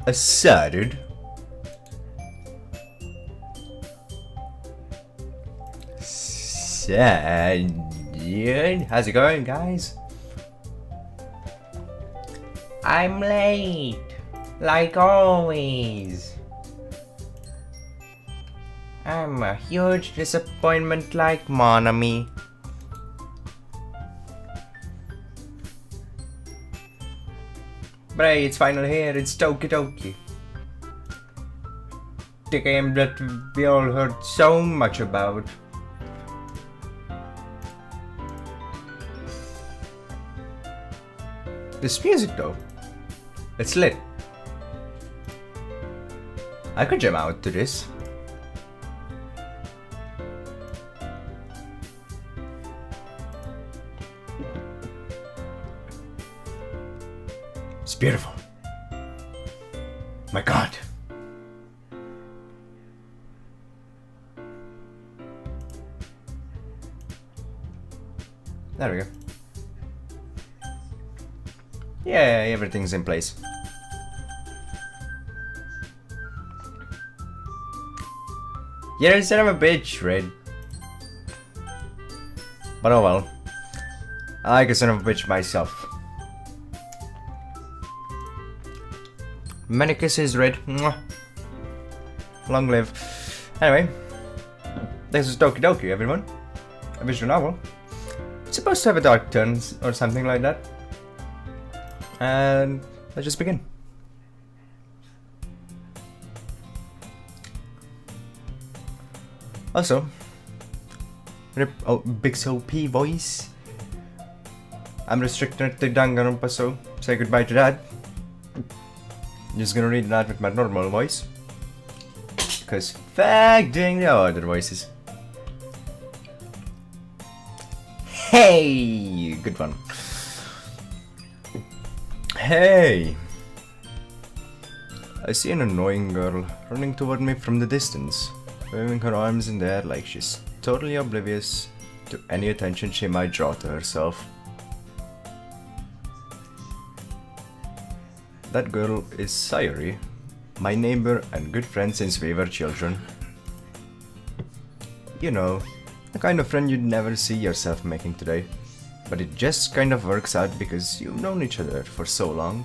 asserted. Sad. How's it going, guys? I'm late, like always. I'm a huge disappointment like Monami. But hey, it's finally here, it's Doki. The game that we all heard so much about. This music though, it's lit. I could jam out to this. It's beautiful. My God. There we go. Yeah, everything's in place. You're son of a bitch, Red. But oh well. I like a son of a bitch myself. Many kisses, Red. Mwah. Long live. Anyway, this is Doki, everyone. A visual novel. It's supposed to have a dark turn or something like that. And let's just begin. Also, Big OP voice. I'm restricted to Danganronpa, so say goodbye to that. I'm just gonna read that with my normal voice. Because fuck doing the other voices. Hey! Good one. Hey! I see an annoying girl running toward me from the distance, waving her arms in the air like she's totally oblivious to any attention she might draw to herself. That girl is Sayuri, my neighbor and good friend since we were children. You know, the kind of friend you'd never see yourself making today. But it just kind of works out because you've known each other for so long.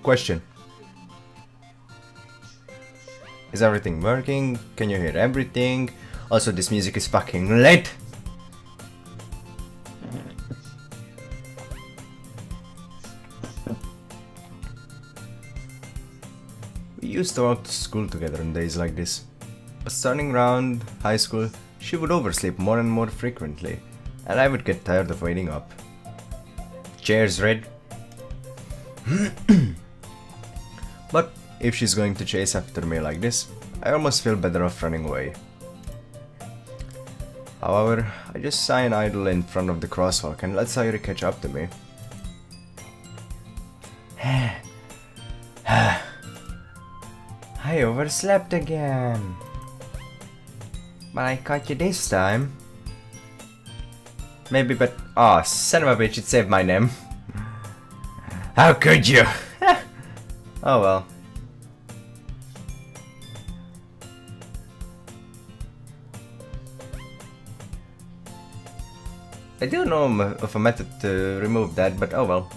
Question. Is everything working? Can you hear everything? Also, this music is fucking lit! We used to walk to school together on days like this. But starting around high school, she would oversleep more and more frequently, and I would get tired of waiting up. Cheers, Red. But if she's going to chase after me like this, I almost feel better off running away. However, I just sign idle in front of the crosswalk and let Sayuri catch up to me. I overslept again. But I caught you this time. Maybe, but... Aw, son of a bitch, it saved my name. How could you? Oh well. I do know of a method to remove that, but oh well.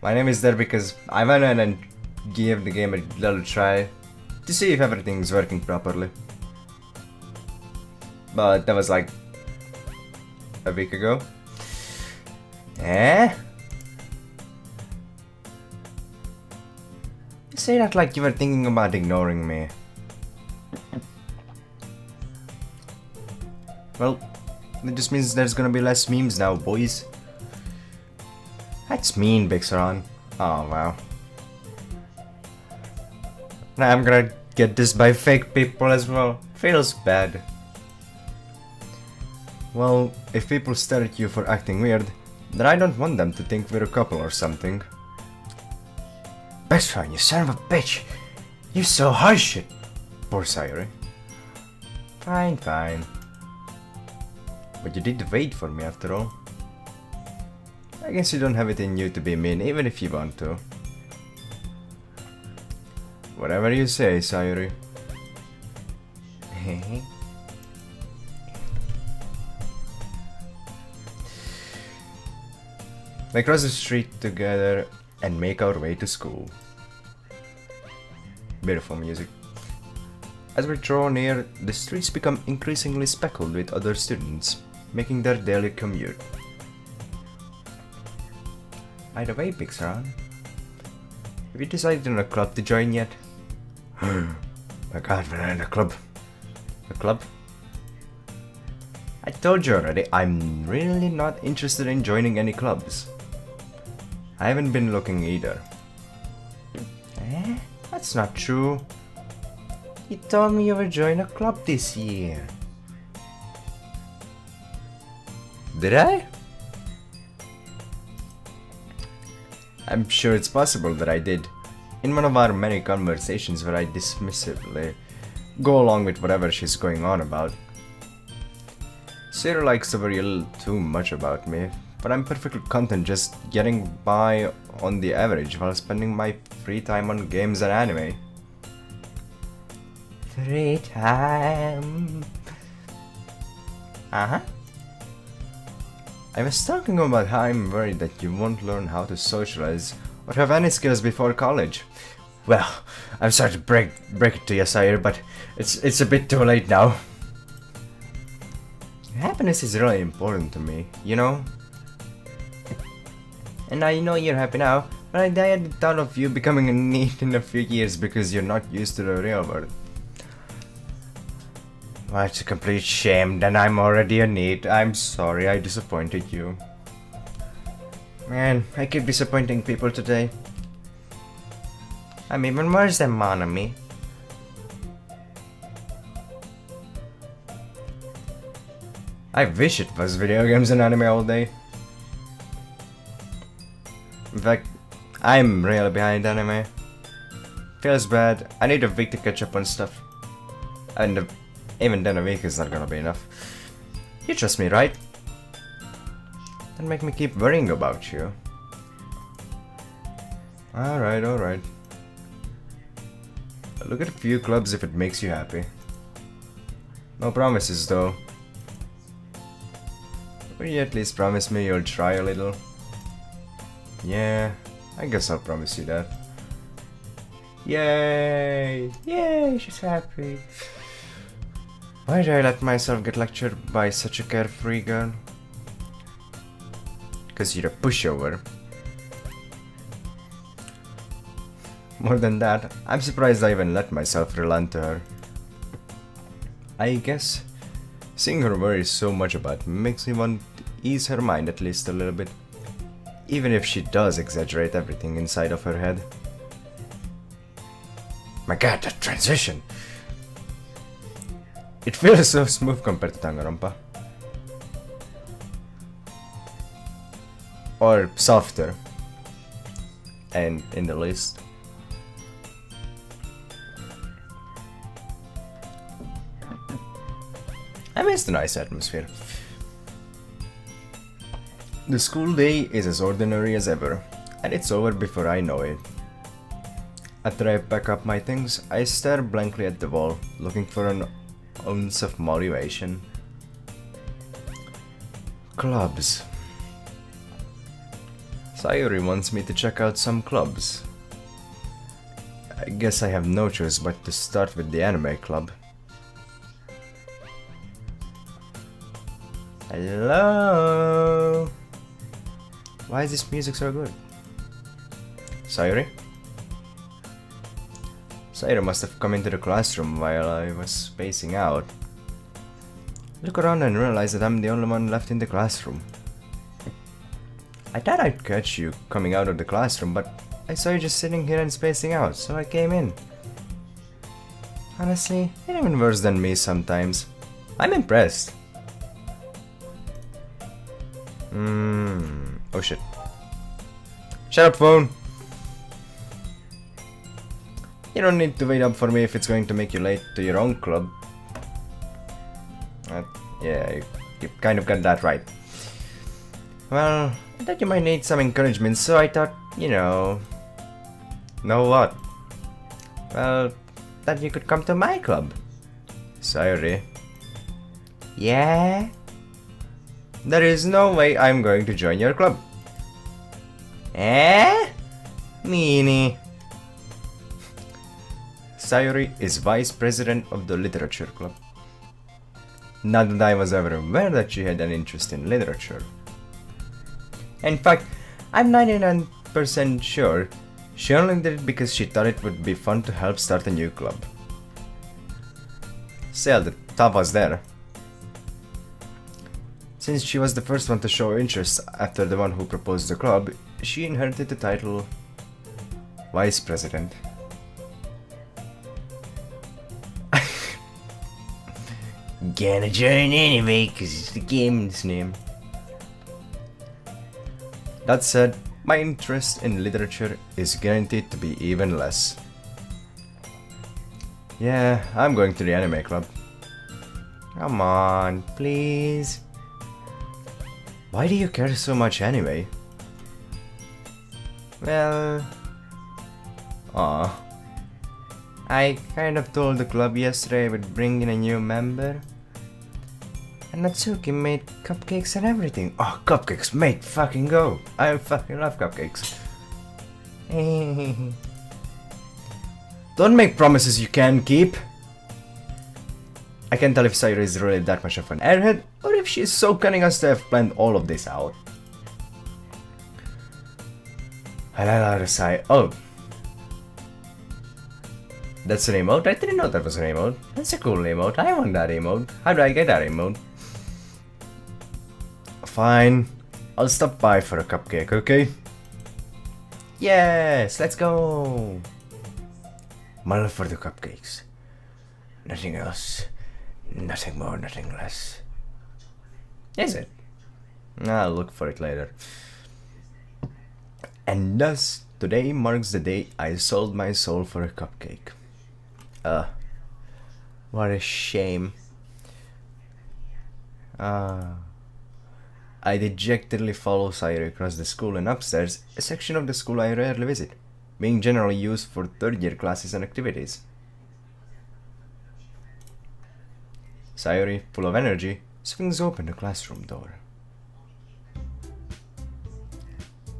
My name is there because I went in and gave the game a little try to see if everything's working properly. But that was like a week ago. You say that like you were thinking about ignoring me. Well, it just means there's gonna be less memes now, boys. That's mean, Bixaron. Oh, wow. Now I'm gonna get this by fake people as well. Feels bad. Well, if people stare at you for acting weird, then I don't want them to think we're a couple or something. Bixaron, you son of a bitch! You so harsh shit! Poor Sayuri. Fine, fine. But you did wait for me after all. I guess you don't have it in you to be mean even if you want to. Whatever you say, Sayuri. We cross the street together and make our way to school. Beautiful music. As we draw near, the streets become increasingly speckled with other students, making their daily commute. By the way, Pixaran, have you decided on a club to join yet? My god, we're in a club. A club? I told you already, I'm really not interested in joining any clubs. I haven't been looking either. That's not true. You told me you would join a club this year. Did I? I'm sure it's possible that I did. In one of our many conversations where I dismissively go along with whatever she's going on about. Sarah likes to worry a little too much about me, but I'm perfectly content just getting by on the average while spending my free time on games and anime. Free time. Uh-huh. I was talking about how I'm worried that you won't learn how to socialize or have any skills before college. Well, I'm sorry to break it to you, Sire, but it's a bit too late now. Happiness is really important to me, you know? And I know you're happy now, but I die at the thought of you becoming a NEET in a few years because you're not used to the real world. Well, it's a complete shame, then I'm already a NEET. I'm sorry I disappointed you. Man, I keep disappointing people today. I'm even worse than Monami. I wish it was video games and anime all day. In fact, I'm really behind anime. Feels bad. I need a week to catch up on stuff. And even then a week is not gonna be enough. You trust me, right? Don't make me keep worrying about you. Alright, alright. Look at a few clubs if it makes you happy. No promises though. Will you at least promise me you'll try a little? Yeah, I guess I'll promise you that. Yay! Yay, she's happy. Why did I let myself get lectured by such a carefree girl? Cause you're a pushover. More than that, I'm surprised I even let myself relent to her. I guess seeing her worry so much about me makes me want to ease her mind at least a little bit. Even if she does exaggerate everything inside of her head. My god, that transition! It feels so smooth compared to Danganronpa. Or softer. And in the list. I miss the nice atmosphere. The school day is as ordinary as ever, and it's over before I know it. After I pack up my things, I stare blankly at the wall, looking for an ounce of motivation. Clubs. Sayuri wants me to check out some clubs. I guess I have no choice but to start with the anime club. Hello? Why is this music so good? Sayuri? Sayuri must have come into the classroom while I was spacing out. Look around and realize that I'm the only one left in the classroom. I thought I'd catch you coming out of the classroom, but I saw you just sitting here and spacing out, so I came in. Honestly, you're even worse than me sometimes. I'm impressed. Oh shit. Shut up, phone! You don't need to wait up for me if it's going to make you late to your own club. Yeah, you kind of got that right. Well, I thought you might need some encouragement, so I thought, know what? Well, that you could come to my club. Sayuri. Yeah? There is no way I'm going to join your club. Eh? Meanie. Sayuri is vice president of the literature club. Not that I was ever aware that she had an interest in literature. In fact, I'm 99% sure she only did it because she thought it would be fun to help start a new club. Still, the thought was there. Since she was the first one to show interest after the one who proposed the club, she inherited the title Vice President. Gonna join anyway, cause it's the game's name. That said, my interest in literature is guaranteed to be even less. Yeah, I'm going to the anime club. Come on, please. Why do you care so much anyway? Well... I kind of told the club yesterday I would bring in a new member. And Natsuki made cupcakes and everything. Oh, cupcakes, mate, fucking go. I fucking love cupcakes. Don't make promises you can't keep. I can't tell if Sayuri is really that much of an airhead, or if she is so cunning as to have planned all of this out. I let out a sigh. Oh. That's an emote? I didn't know that was an emote. That's a cool emote. I want that emote. How do I get that emote? Fine. I'll stop by for a cupcake, okay? Yes, let's go! Mull for the cupcakes. Nothing else. Nothing more, nothing less. Is it? I'll look for it later. And thus, today marks the day I sold my soul for a cupcake. What a shame. I dejectedly follow Sayuri across the school and upstairs, a section of the school I rarely visit, being generally used for third-year classes and activities. Sayuri, full of energy, swings open the classroom door.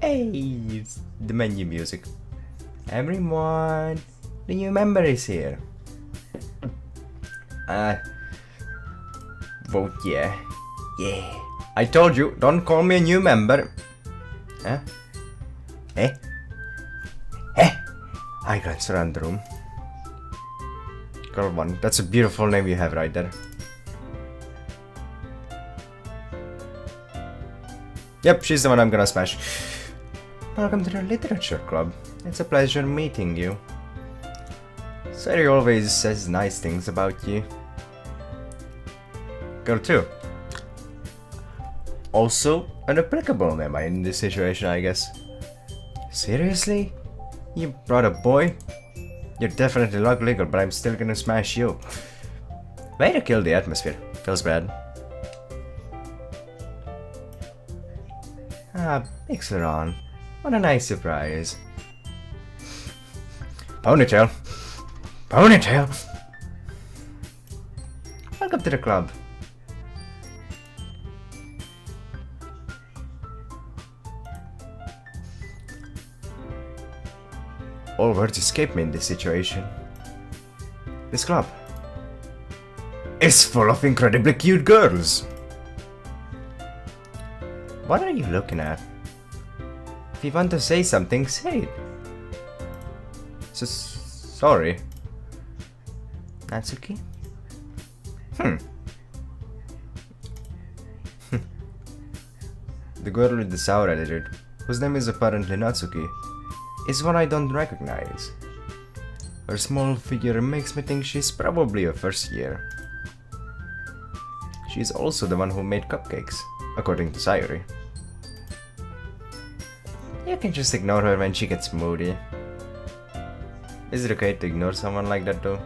Hey, it's the menu music. Everyone, the new member is here. Vote yeah. Yeah. I told you, don't call me a new member. Huh? Eh? Eh? I glance around the room. Girl 1, that's a beautiful name you have right there. Yep, she's the one I'm gonna smash. Welcome to the literature club. It's a pleasure meeting you. Sayuri always says nice things about you. Girl 2. Also, an applicable name in this situation, I guess. Seriously? You brought a boy? You're definitely not legal, but I'm still gonna smash you. Way to kill the atmosphere. Feels bad. Ah, Mixeron. What a nice surprise. Ponytail. Ponytail! Welcome to the club. All words escape me in this situation. This club is full of incredibly cute girls. What are you looking at? If you want to say something, say it. Sorry. Natsuki? The girl with the sour attitude, whose name is apparently Natsuki, is one I don't recognize. Her small figure makes me think she's probably a first year. She's also the one who made cupcakes, according to Sayuri. You can just ignore her when she gets moody. Is it okay to ignore someone like that though?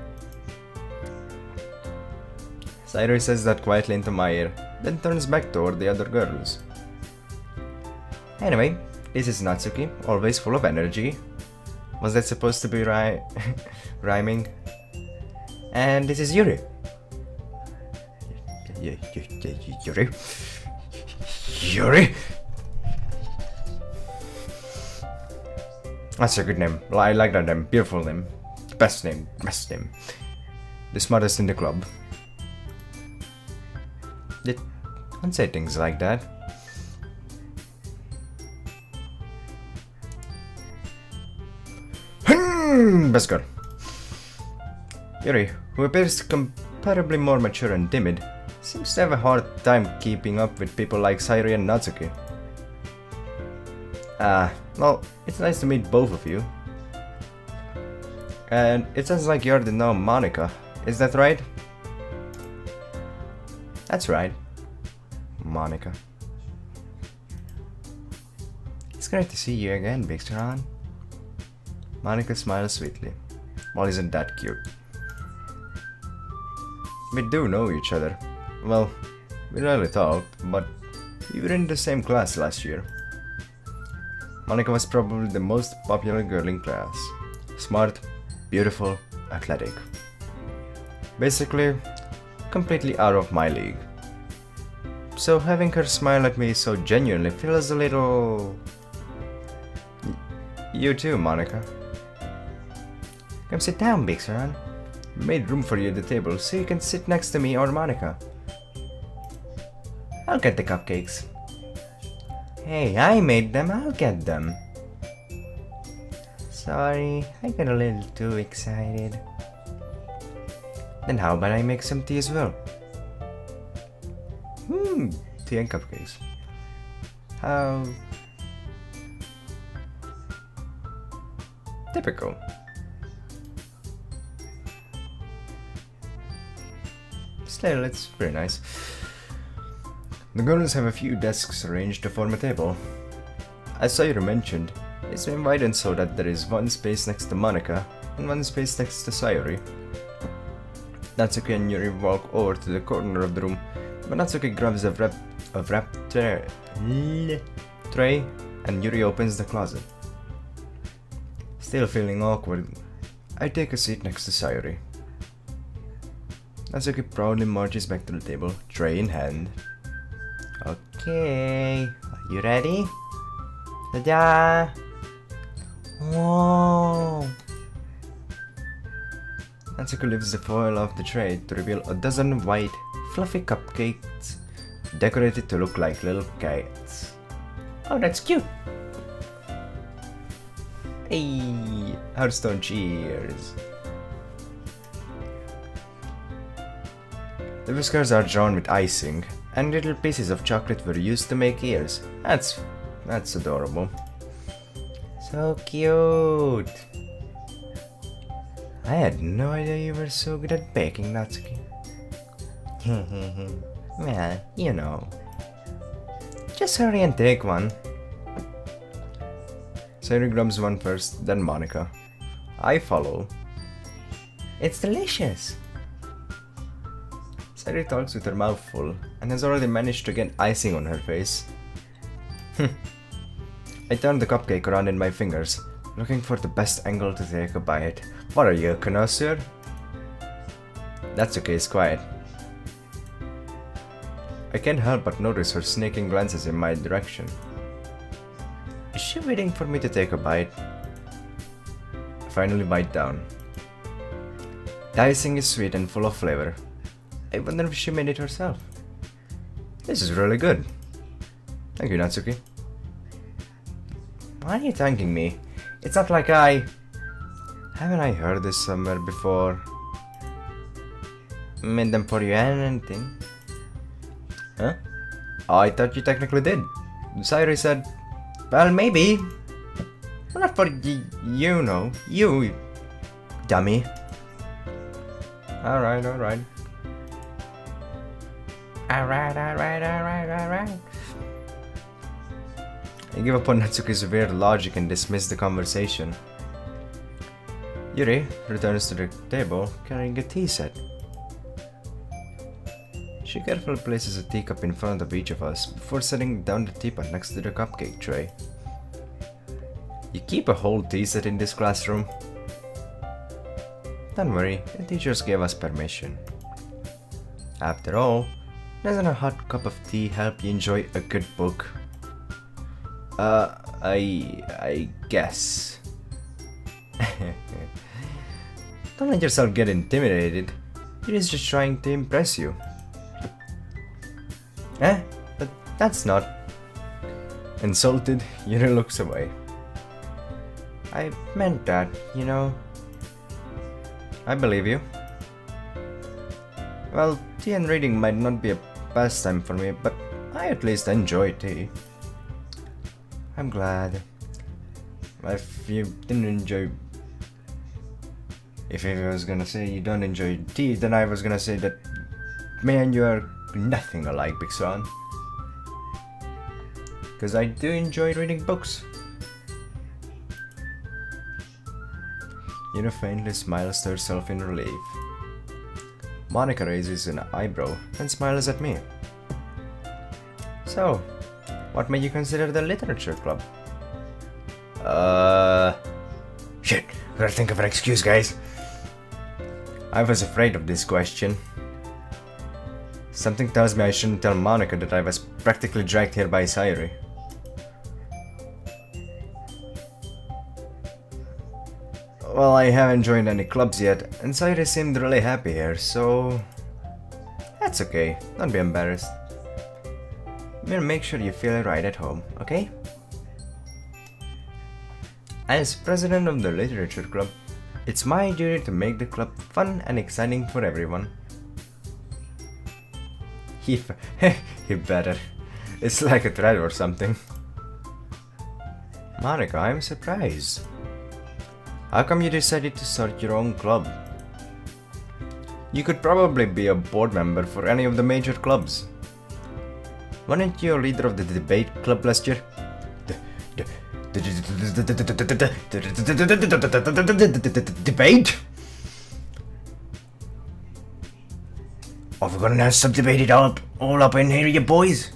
Sayuri says that quietly into my ear, then turns back toward the other girls. Anyway, this is Natsuki, always full of energy. Was that supposed to be rhyming? And this is Yuri. Yuri? Yuri? That's a good name. I like that name. Beautiful name. Best name. Best name. The smartest in the club. Don't say things like that. Best girl. Yuri, who appears comparably more mature and timid, seems to have a hard time keeping up with people like Sayuri and Natsuki. Well, it's nice to meet both of you. And it sounds like you're the new Monica, is that right? That's right. Monica. It's great to see you again, Big Sharon. Monica smiles sweetly. Well, isn't that cute? We do know each other. Well, we rarely talked, but we were in the same class last year. Monica was probably the most popular girl in class. Smart, beautiful, athletic. Basically, completely out of my league. So having her smile at me so genuinely feels a little... You too, Monica. Come sit down, Big Sharon. We made room for you at the table so you can sit next to me or Monica. I'll get the cupcakes. Hey, I made them, I'll get them. Sorry, I got a little too excited. Then how about I make some tea as well? Tea and cupcakes. How... typical. Still, it's very nice. The girls have a few desks arranged to form a table. As Sayuri mentioned, it's been widened so that there is one space next to Monica and one space next to Sayuri. Natsuki and Yuri walk over to the corner of the room, but Natsuki grabs a wrapped tray and Yuri opens the closet. Still feeling awkward, I take a seat next to Sayuri. Natsuki proudly marches back to the table, tray in hand. Okay, are you ready? Ta-da! Whoa! Natsuki lifts the foil off the tray to reveal a dozen white, fluffy cupcakes decorated to look like little kites. Oh, that's cute! Hey, Hearthstone cheers! The whiskers are drawn with icing, and little pieces of chocolate were used to make ears. That's adorable. So cute! I had no idea you were so good at baking, Natsuki. Well, you know. Just hurry and take one. Sayuri grabs one first, then Monica. I follow. It's delicious! Sayuri talks with her mouth full and has already managed to get icing on her face. I turn the cupcake around in my fingers, looking for the best angle to take a bite. What are you, a connoisseur? Natsuki is quiet. I can't help but notice her sneaking glances in my direction. Is she waiting for me to take a bite? I finally bite down. The icing is sweet and full of flavor. I wonder if she made it herself. This is really good. Thank you, Natsuki. Why are you thanking me? It's not like haven't I heard this somewhere before? Made them for you and anything? Huh? Oh, I thought you technically did. Sayuri said, well, maybe. Well, not for you know. You dummy. Alright. Alright. I give up on Natsuki's weird logic and dismiss the conversation. Yuri returns to the table carrying a tea set. She carefully places a teacup in front of each of us before setting down the teapot next to the cupcake tray. You keep a whole tea set in this classroom? Don't worry, the teachers gave us permission. After all, doesn't a hot cup of tea help you enjoy a good book? I guess. Don't let yourself get intimidated. It is just trying to impress you. But that's not. Insulted, Yuri looks away. I meant that, you know. I believe you. Well, tea and reading might not be a pastime for me, but I at least enjoy tea. I'm glad. If you didn't enjoy... If I was gonna say you don't enjoy tea, then I was gonna say that me and you are nothing alike, Big Swan. Because I do enjoy reading books. Yuna faintly smiles to herself in relief. Monica raises an eyebrow and smiles at me. So, what made you consider the literature club? Shit, gotta think of an excuse, guys. I was afraid of this question. Something tells me I shouldn't tell Monica that I was practically dragged here by Sayuri. Well, I haven't joined any clubs yet, and Sayuri seemed really happy here, so... That's okay, don't be embarrassed. We'll make sure you feel right at home, okay? As president of the literature club, it's my duty to make the club fun and exciting for everyone. He better. It's like a threat or something. Monica, I'm surprised. How come you decided to start your own club? You could probably be a board member for any of the major clubs. Weren't you a leader of the debate club last year? Debate? Oh, we're gonna subdivide it all up in here, you boys.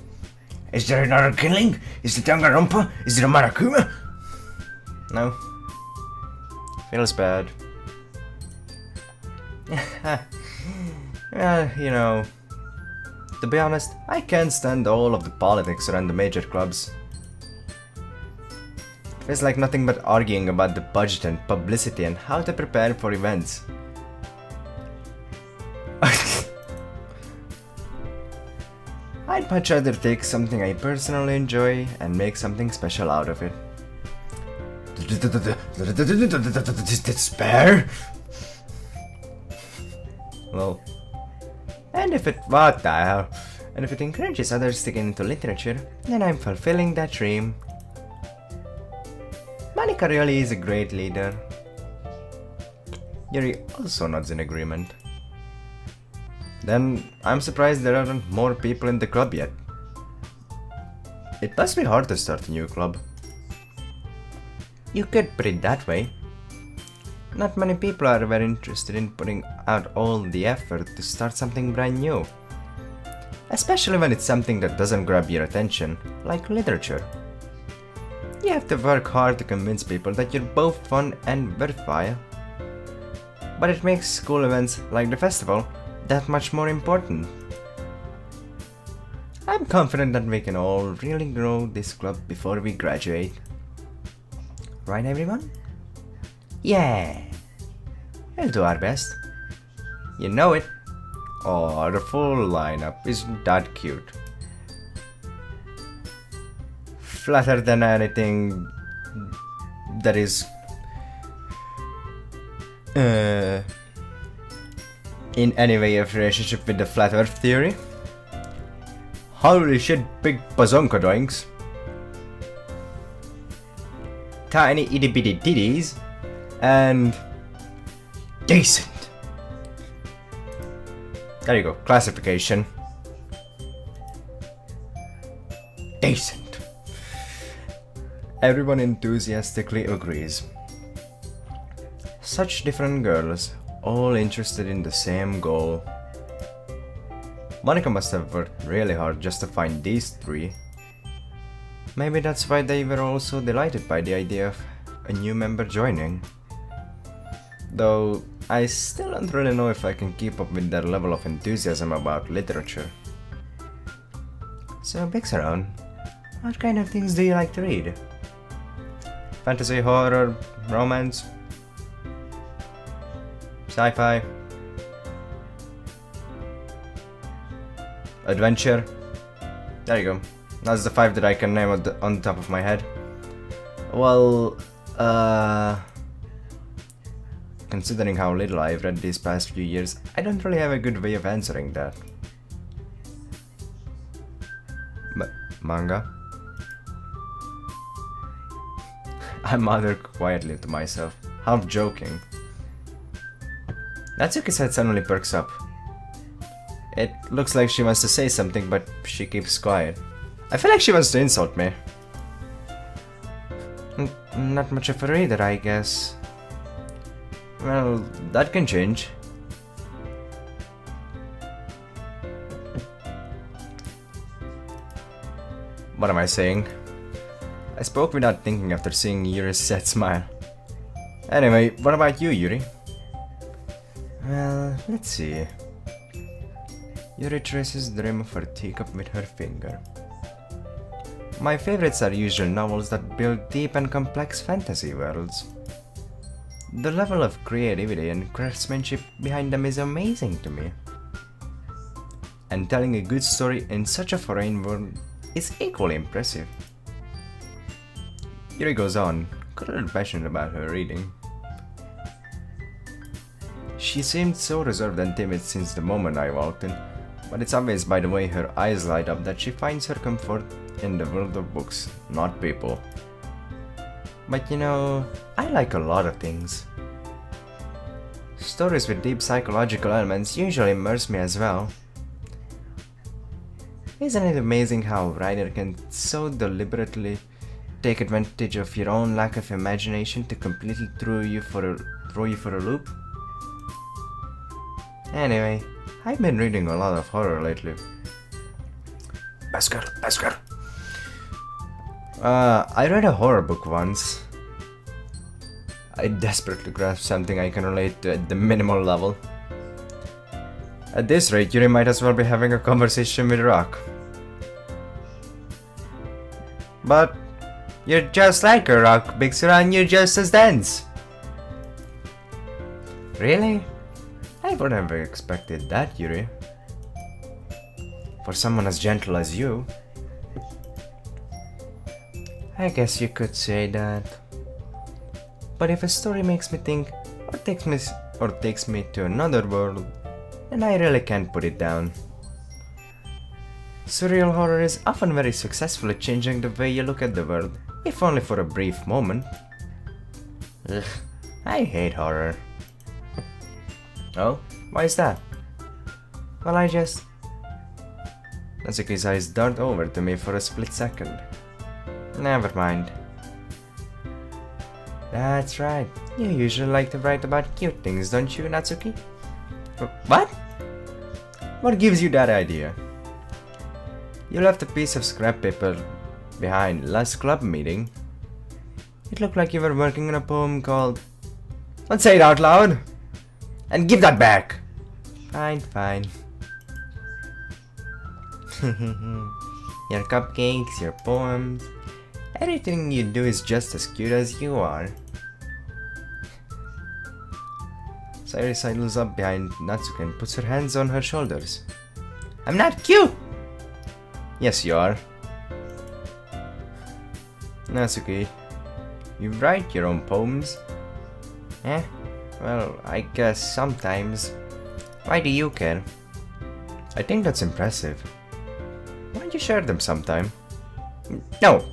Is there another kindling? Is it Danganronpa? Is it a Marakuma? No. Feels bad. Well, you know, to be honest, I can't stand all of the politics around the major clubs. Feels like nothing but arguing about the budget and publicity and how to prepare for events. I'd much rather take something I personally enjoy and make something special out of it. Despair? Well, and if it... what the hell? And if it encourages others to get into literature, then I'm fulfilling that dream. Monica really is a great leader. Yuri also nods in agreement. Then I'm surprised there aren't more people in the club yet. It must be hard to start a new club. You could put it that way. Not many people are very interested in putting out all the effort to start something brand new. Especially when it's something that doesn't grab your attention, like literature. You have to work hard to convince people that you're both fun and worthwhile. But it makes school events like the festival that much more important. I'm confident that we can all really grow this club before we graduate. Right, everyone? Yeah! We'll do our best. You know it. Oh, the full lineup isn't that cute. Flatter than anything that is in any way of relationship with the flat earth theory. Holy shit, big bazonka doinks. Tiny itty bitty titties and decent. There you go, classification. Decent. Everyone enthusiastically agrees. Such different girls, all interested in the same goal. Monica must have worked really hard just to find these three. Maybe that's why they were also delighted by the idea of a new member joining. Though, I still don't really know if I can keep up with their level of enthusiasm about literature. So, Big Surround, what kind of things do you like to read? Fantasy, horror, romance, sci-fi, adventure. There you go. That's the 5 that I can name on the top of my head. Well, considering how little I've read these past few years, I don't really have a good way of answering that. Manga? I muttered quietly to myself, half joking. Natsuki's head suddenly perks up. It looks like she wants to say something, but she keeps quiet. I feel like she wants to insult me. Not much of a reader, I guess. Well, that can change. What am I saying? I spoke without thinking after seeing Yuri's sad smile. Anyway, what about you, Yuri? Well, let's see. Yuri traces the rim of her teacup with her finger. My favorites are usually novels that build deep and complex fantasy worlds. The level of creativity and craftsmanship behind them is amazing to me. And telling a good story in such a foreign world is equally impressive. Yuri goes on, got a little passionate about her reading. She seemed so reserved and timid since the moment I walked in, but it's obvious by the way her eyes light up that she finds her comfort in the world of books, not people. But you know, I like a lot of things. Stories with deep psychological elements usually immerse me as well. Isn't it amazing how a writer can so deliberately take advantage of your own lack of imagination to completely throw you for a loop? Anyway, I've been reading a lot of horror lately. Basker. I read a horror book once. I desperately grasped something I can relate to at the minimal level. At this rate, Yuri might as well be having a conversation with Rock. But you're just like a rock, Big Sur, and you're just as dense. Really? I would have expected that, Yuri. For someone as gentle as you. I guess you could say that. But if a story makes me think, or takes me to another world, then I really can't put it down. Surreal horror is often very successful at changing the way you look at the world, if only for a brief moment. Ugh, I hate horror. Oh, why is that? Well, Natsuki's eyes dart over to me for a split second. Never mind. That's right, you usually like to write about cute things, don't you, Natsuki? What? What gives you that idea? You left a piece of scrap paper behind last club meeting. It looked like you were working on a poem called... Let's say it out loud! And give that back! Fine. Your cupcakes, your poems... Everything you do is just as cute as you are. Sayuri sidles up behind Natsuki and puts her hands on her shoulders. I'm not cute! Yes, you are. Natsuki, you write your own poems? Well, I guess sometimes. Why do you care? I think that's impressive. Why don't you share them sometime? No!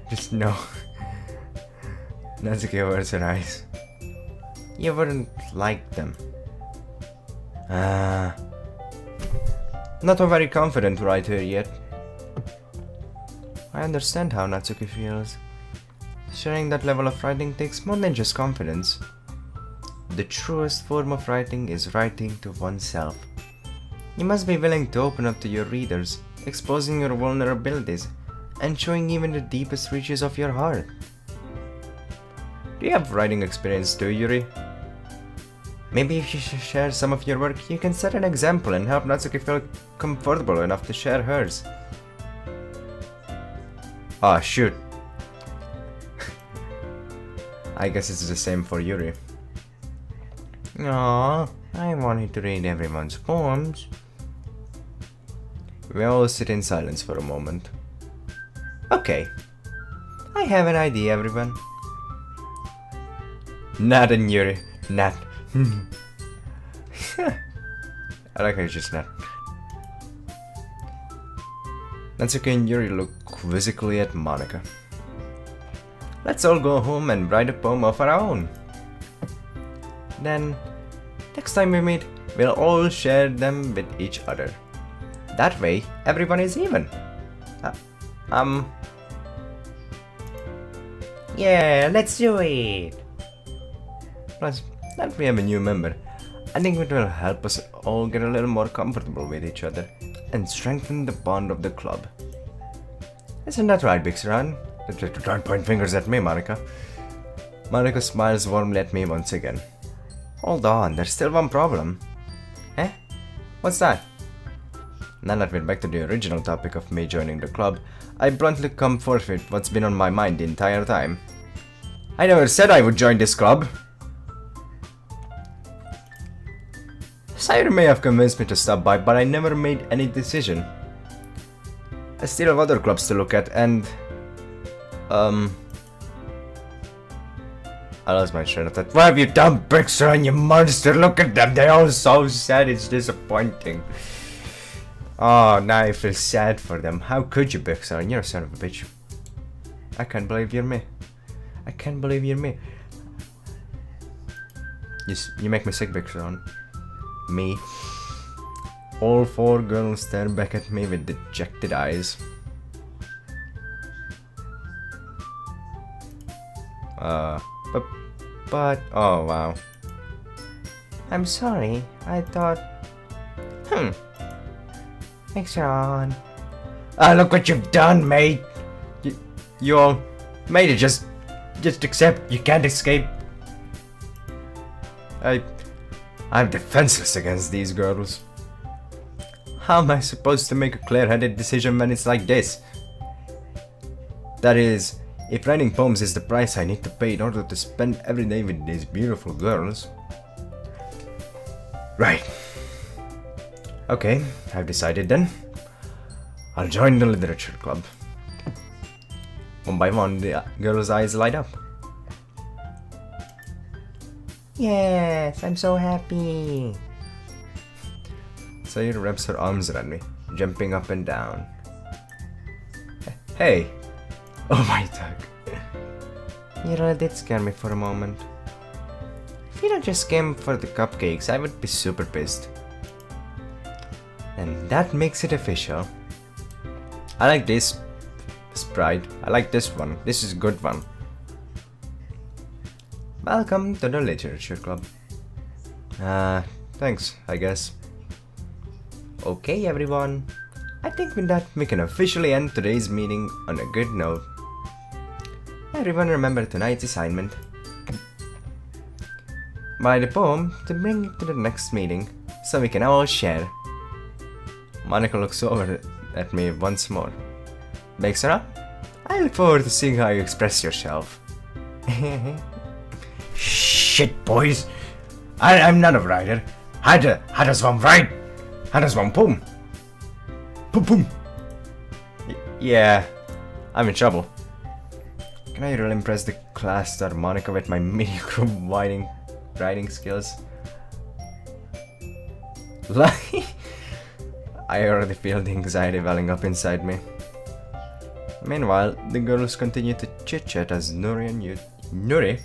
Just no. Natsuki averts her eyes. You wouldn't like them. Not a very confident writer yet. I understand how Natsuki feels. Sharing that level of writing takes more than just confidence. The truest form of writing is writing to oneself. You must be willing to open up to your readers, exposing your vulnerabilities, and showing even the deepest reaches of your heart. Do you have writing experience too, Yuri? Maybe if you share some of your work, you can set an example and help Natsuki feel comfortable enough to share hers. Ah, shoot. I guess it's the same for Yuri. Aww, I wanted to read everyone's poems. We all sit in silence for a moment. Okay, I have an idea, everyone. Nat and Yuri. Nat. I like how you just Nat. Natsuki and Yuri look quizzically at Monika. Let's all go home and write a poem of our own. Then, next time we meet, we'll all share them with each other. That way, everyone is even. Yeah, let's do it! Plus, that we have a new member, I think it will help us all get a little more comfortable with each other and strengthen the bond of the club. Isn't that right, Big Saran? Don't point fingers at me, Monika. Monika smiles warmly at me once again. Hold on, there's still one problem. Eh? What's that? Now that we're back to the original topic of me joining the club, I bluntly come forth with what's been on my mind the entire time. I never said I would join this club! Sayuri may have convinced me to stop by, but I never made any decision. I still have other clubs to look at and... I lost my train of thought. What have you done, Bixer, you monster? Look at them, they're all so sad, it's disappointing. Oh, now I feel sad for them. How could you, Bixer? You're a son of a bitch. I can't believe you're me. I can't believe you're me. You make me sick, Bixer. Me. All four girls stare back at me with dejected eyes. But, oh wow. I'm sorry, I thought... Thanks, Ron. Ah, look what you've done, mate! You all... Mate, just accept, you can't escape. I'm defenseless against these girls. How am I supposed to make a clear-headed decision when it's like this? That is, if writing poems is the price I need to pay in order to spend every day with these beautiful girls. Right. Okay, I've decided then. I'll join the literature club. One by one, the girls' eyes light up. Yes, I'm so happy. Sayuri wraps her arms around me, jumping up and down. Hey! Oh my dog. You really did scare me for a moment. If you don't just came for the cupcakes, I would be super pissed. And that makes it official. I like this sprite. I like this one. This is a good one. Welcome to the literature club. Thanks, I guess. Okay, everyone. I think with that, we can officially end today's meeting on a good note. Everyone remember tonight's assignment. Write a poem to bring it to the next meeting, so we can all share. Monika looks over at me once more. Bexara, I look forward to seeing how you express yourself. Shit, boys! I'm not a writer. How does one write? How does one poem? Boom. Yeah, I'm in trouble. Can I really impress the class star Monika with my mediocre writing skills? I already feel the anxiety welling up inside me. Meanwhile, the girls continue to chit-chat as Nuri and Nuri?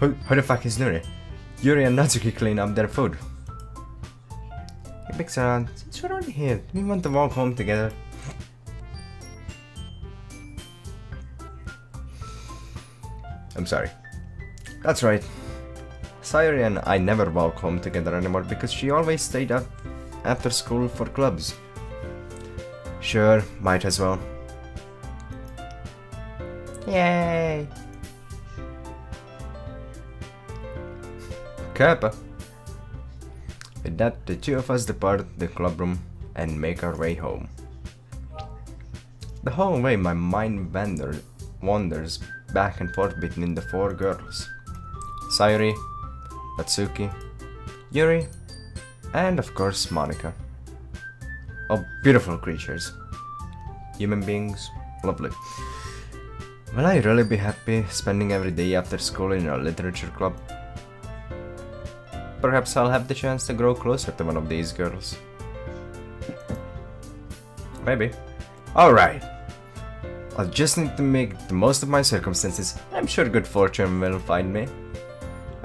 Who the fuck is Nuri? Yuri and Natsuki clean up their food. Hey Big Saran, since we're already here, do we want to walk home together? I'm sorry. That's right. Sayuri and I never walk home together anymore because she always stayed up after school for clubs. Sure, might as well. Yay! Kappa. With that, the two of us depart the club room and make our way home. The whole way my mind wanders back and forth between the four girls. Sayuri, Natsuki, Yuri, and of course Monica. Oh, beautiful creatures. Human beings, lovely. Will I really be happy spending every day after school in a literature club? Perhaps I'll have the chance to grow closer to one of these girls. Maybe. Alright. I'll just need to make the most of my circumstances. I'm sure good fortune will find me.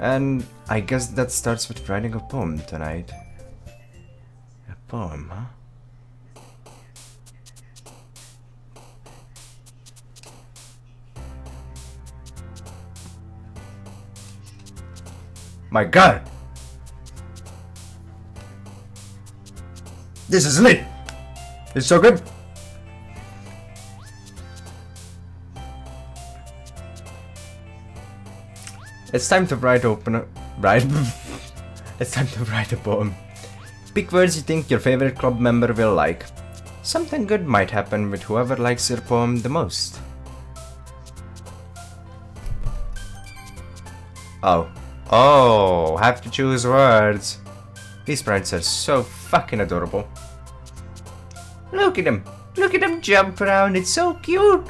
And I guess that starts with writing a poem tonight. A poem, huh? My god! This is lit! It's so good! It's time to It's time to write a poem. Pick words you think your favorite club member will like. Something good might happen with whoever likes your poem the most. Oh, have to choose words. These sprites are so fucking adorable. Look at them jump around, it's so cute.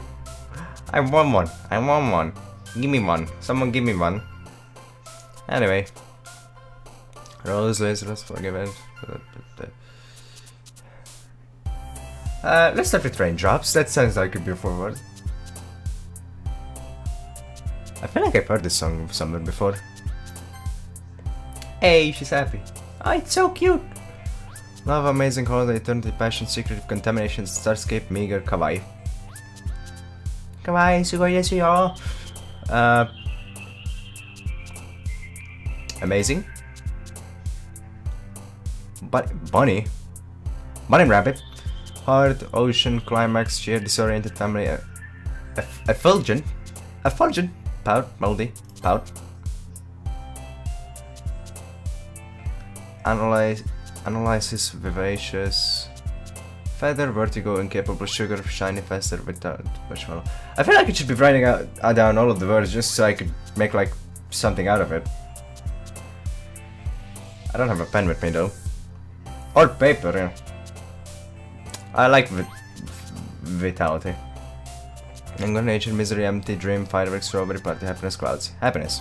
I want one. Give me one, someone give me one. Anyway. Roses, let's forgive it. Let's start with raindrops, that sounds like a beautiful word. I feel like I've heard this song somewhere before. Hey, she's happy. Oh, it's so cute! Love, amazing holiday, eternity, passion, secret, contamination, starscape, meager, kawaii. Kawaii, sugoi desu yo! Amazing. Bunny and rabbit. Heart, ocean, climax, cheer, disoriented family, effulgent, pout, moldy, pout. Analysis, vivacious, feather, vertigo, incapable, sugar, shiny, faster, without marshmallow. I feel like I should be writing down all of the words just so I could make like something out of it. I don't have a pen with me though. Or paper, yeah. I like vitality. Anger, nature, misery, empty, dream, fireworks, strawberry party, happiness, clouds. Happiness.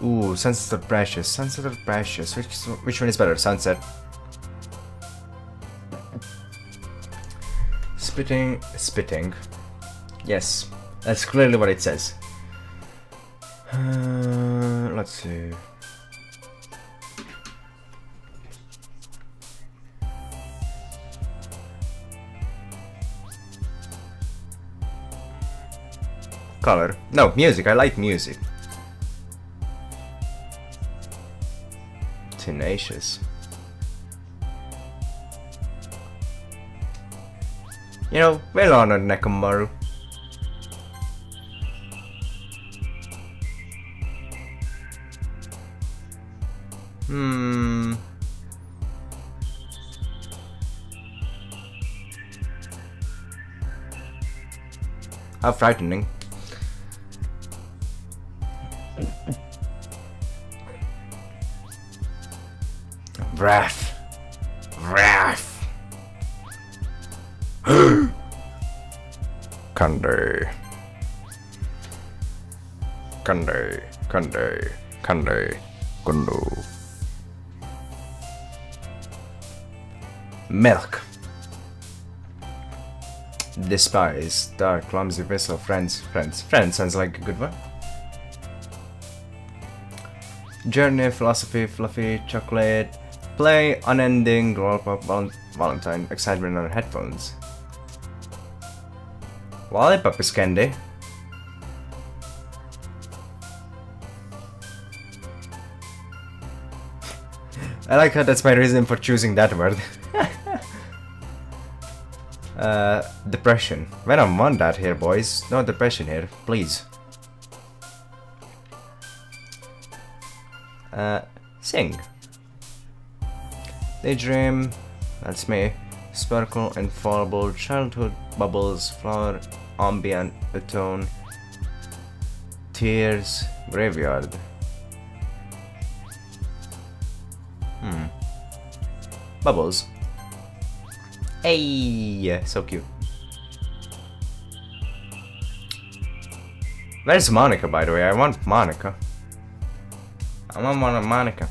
Ooh, sunset or precious. Sunset or precious. Which one is better? Sunset. Spitting. Yes, that's clearly what it says. Let's see. Color. No, music. I like music. Tenacious. You know, well honored, Nekomaru. How frightening. Wrath. Kande. Kundu. Milk. Despise. Dark, clumsy vessel. Friends sounds like a good one. Journey, philosophy, fluffy, chocolate, Play unending Lollipop Valentine excitement on headphones. Lollipop is candy. I like how that's my reason for choosing that word. Depression. We don't want that here, boys. No depression here, please. Sing. Daydream. That's me. Sparkle, infallible, childhood, bubbles, flower, ambient, atone, tears, graveyard. Bubbles. Hey, so cute. Where's Monica, by the way? I want Monica. I want one of Monica.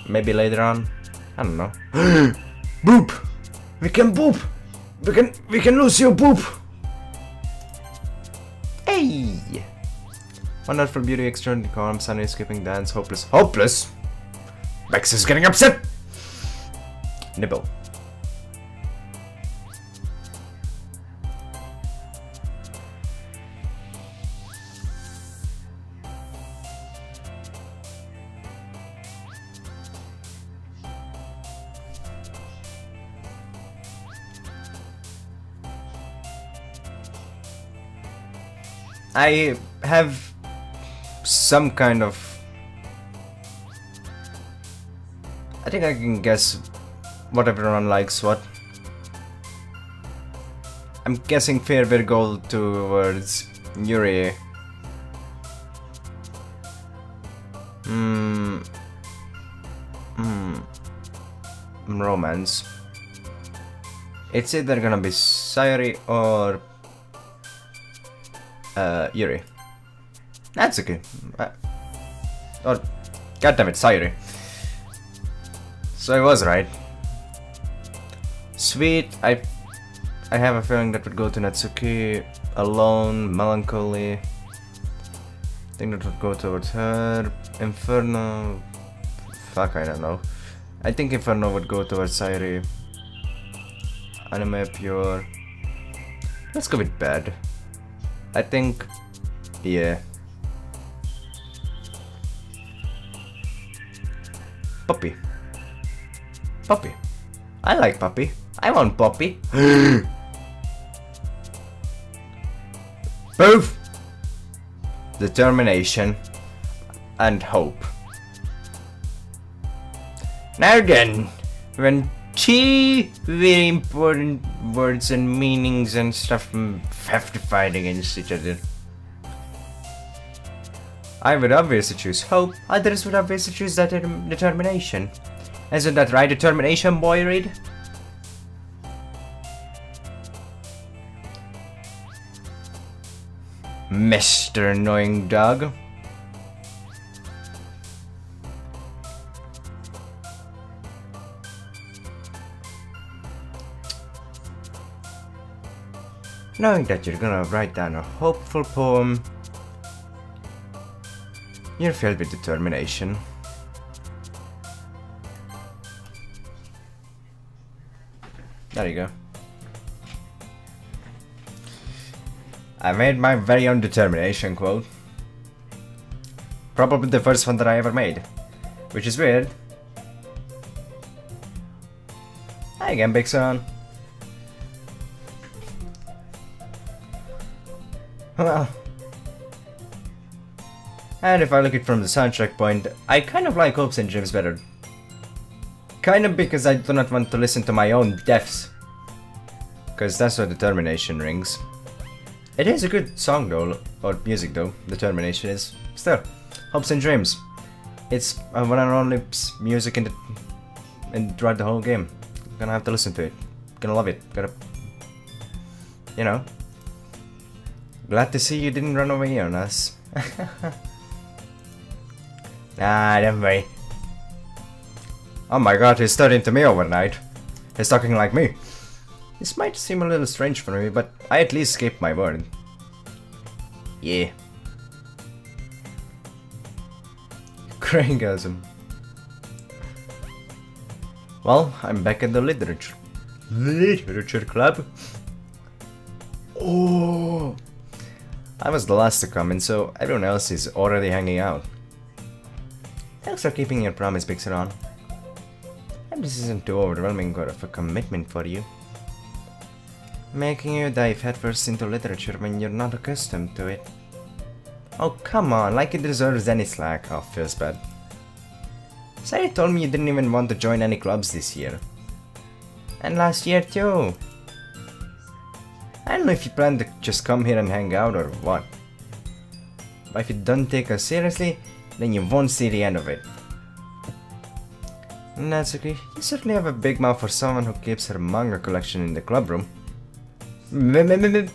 Maybe later on. I don't know. Boop! We can boop! We can lose your boop! Hey! Wonderful beauty, extraordinary calm, sunny, skipping dance, hopeless. Hopeless? Bex is getting upset! Nibble. I have some kind of... I think I can guess what everyone likes what. I'm guessing Fair will go towards Yuri. Romance. It's either gonna be Sayuri or Yuri. That's okay. Or goddammit, Sayuri. So I was right. Sweet, I have a feeling that would go to Natsuki. Alone, melancholy. I think that would go towards her. Inferno. Fuck, I don't know. I think Inferno would go towards Sayuri. Anime pure. Let's go with bad. I think, yeah. Puppy. Puppy. I like Puppy. I want Puppy. Both determination and hope. Now then, when two very important words and meanings and stuff have to fight against each other, I would obviously choose hope, others would obviously choose that determination. Isn't that right, determination, boy Reed? Mr. Annoying Dog. Knowing that you're gonna write down a hopeful poem, you're filled with determination. There you go. I made my very own determination quote. Probably the first one that I ever made. Which is weird. Hi again, Big Son. Well. And if I look at it from the soundtrack point, I kind of like Hopes and Dreams better. Kind of because I do not want to listen to my own deaths. Because that's what determination rings. It is a good song though, or music though, determination is. Still, Hopes and Dreams. It's one and only music in throughout the whole game. You're gonna have to listen to it. Gonna love it. Gotta, you know. Glad to see you didn't run away on us. Nah, don't worry. Oh my god, he's turning to me overnight. He's talking like me. This might seem a little strange for me, but I at least escaped my word. Crangasm. Well, I'm back at the literature club. Oh, I was the last to come in, so everyone else is already hanging out. Thanks for keeping your promise, Pixaron. And this isn't too overwhelming or of a commitment for you. Making you dive headfirst into literature when you're not accustomed to it. Oh, come on, like it deserves any slack. Oh, feels bad. Sarah told me you didn't even want to join any clubs this year. And last year too. I don't know if you plan to just come here and hang out or what. But if you don't take us seriously, then you won't see the end of it. Natsuki, you certainly have a big mouth for someone who keeps her manga collection in the club room. Natsuki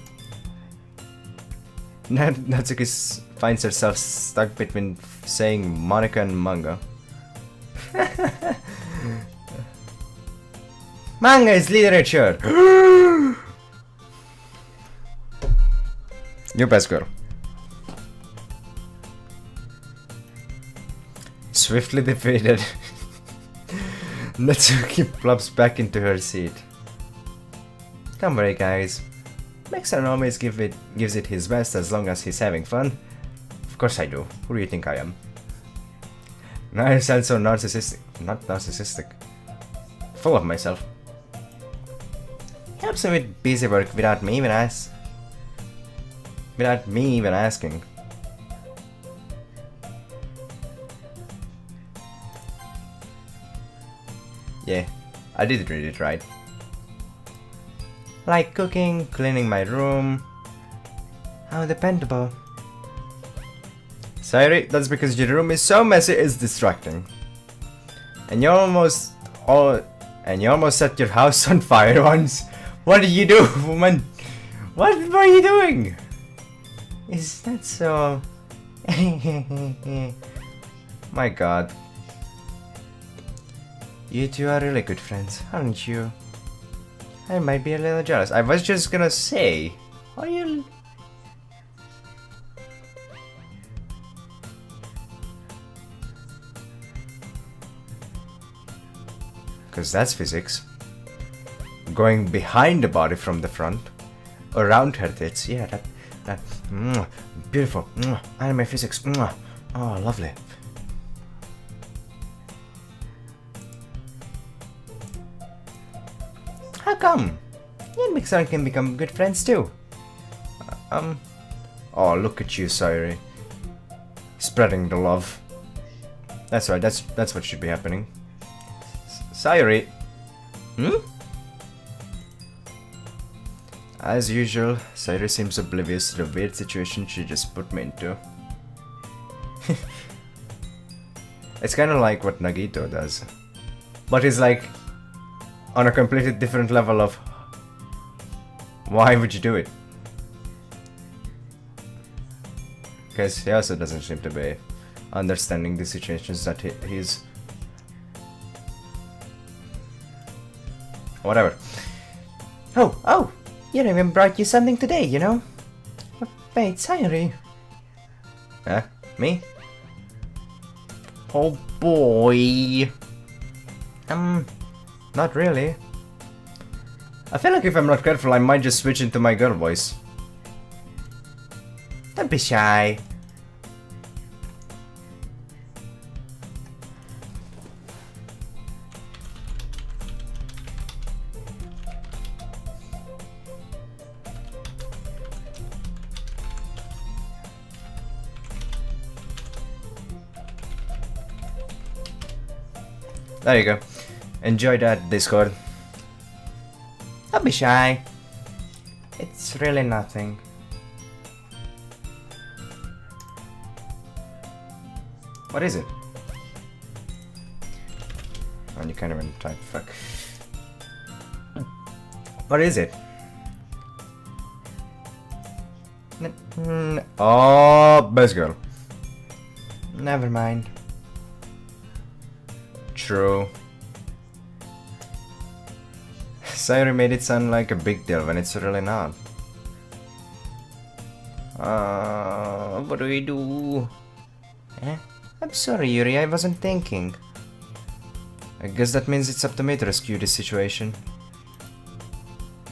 finds herself stuck between saying Monica and manga. Manga is literature! You best girl. Swiftly defeated. Natsuki plops back into her seat. Don't worry, guys. Maxon always gives it his best as long as he's having fun. Of course I do. Who do you think I am? Now I sound so narcissistic. Not narcissistic. Full of myself. Helps me with busy work without me even asking. Yeah, I did read it right. Like cooking, cleaning my room. How dependable. Sorry, that's because your room is so messy it's distracting. And you almost set your house on fire once. What did you do, woman? What were you doing? Is that so? My god. You two are really good friends, aren't you? I might be a little jealous. I was just gonna say, are you... Because that's physics. Going behind the body from the front. Around her tits. Yeah, that beautiful. Anime physics. Oh, lovely. How come? You and Mixon can become good friends too. Oh, look at you, Sayuri. Spreading the love. That's right, that's what should be happening. Sayuri. As usual, Sayuri seems oblivious to the weird situation she just put me into. It's kinda like what Nagito does. But it's like on a completely different level of why would you do it? Because he also doesn't seem to be understanding the situations that he's... Whatever. Oh! You even brought you something today, you know? Wait, Sayuri. Huh? Me? Oh boy. Not really. I feel like if I'm not careful, I might just switch into my girl voice. Don't be shy. There you go. Enjoy that, Discord. Don't be shy. It's really nothing. What is it? Oh, you can't even type. Fuck. What is it? Oh, best girl. Never mind. True. Sayuri made it sound like a big deal when it's really not. What do we do? Eh? I'm sorry, Yuri, I wasn't thinking. I guess that means it's up to me to rescue this situation.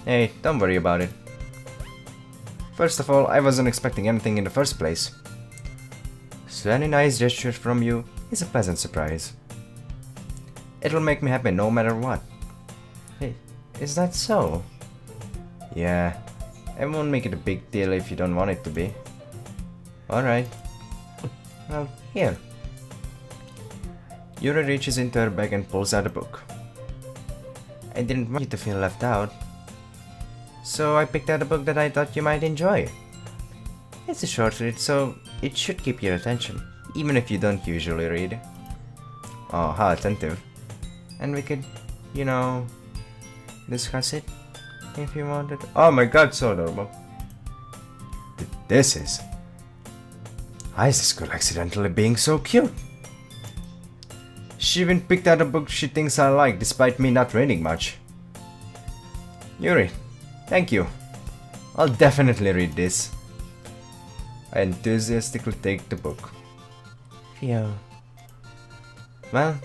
Hey, don't worry about it. First of all, I wasn't expecting anything in the first place. So any nice gesture from you is a pleasant surprise. It'll make me happy no matter what. Hey, is that so? Yeah, I won't make it a big deal if you don't want it to be. Alright. Well, here. Yuri reaches into her bag and pulls out a book. I didn't want you to feel left out, so I picked out a book that I thought you might enjoy. It's a short read, so it should keep your attention, even if you don't usually read. Oh, how attentive. And we could, you know, discuss it if you wanted. Oh my god, so adorable. This is... How is this girl accidentally being so cute? She even picked out a book she thinks I like, despite me not reading much. Yuri, thank you. I'll definitely read this. I enthusiastically take the book. Phew. Well,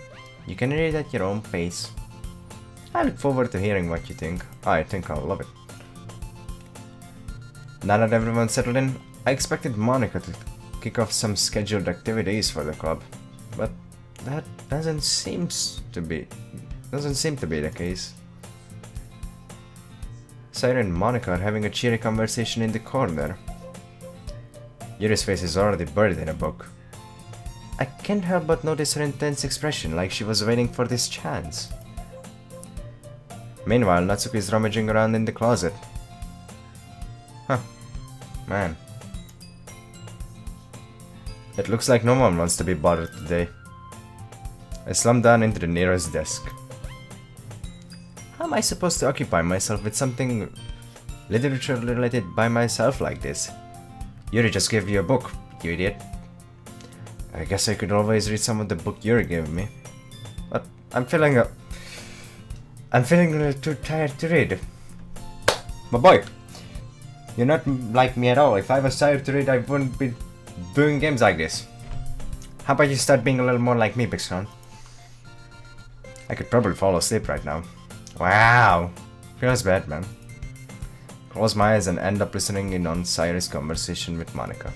you can read at your own pace. I look forward to hearing what you think. I think I'll love it. Now that everyone's settled in, I expected Monica to kick off some scheduled activities for the club, but that doesn't seem to be the case. Sayuri and Monica are having a cheery conversation in the corner. Yuri's face is already buried in a book. I can't help but notice her intense expression, like she was waiting for this chance. Meanwhile, Natsuki is rummaging around in the closet. Huh. Man. It looks like no one wants to be bothered today. I slump down into the nearest desk. How am I supposed to occupy myself with something literature related by myself like this? Yuri just gave you a book, you idiot. I guess I could always read some of the book Yuri gave me. But I'm feeling a little too tired to read. My boy, you're not like me at all. If I was tired to read, I wouldn't be doing games like this. How about you start being a little more like me, Big Son? I could probably fall asleep right now. Wow, feels bad, man. Close my eyes and end up listening in on Sayuri's conversation with Monica.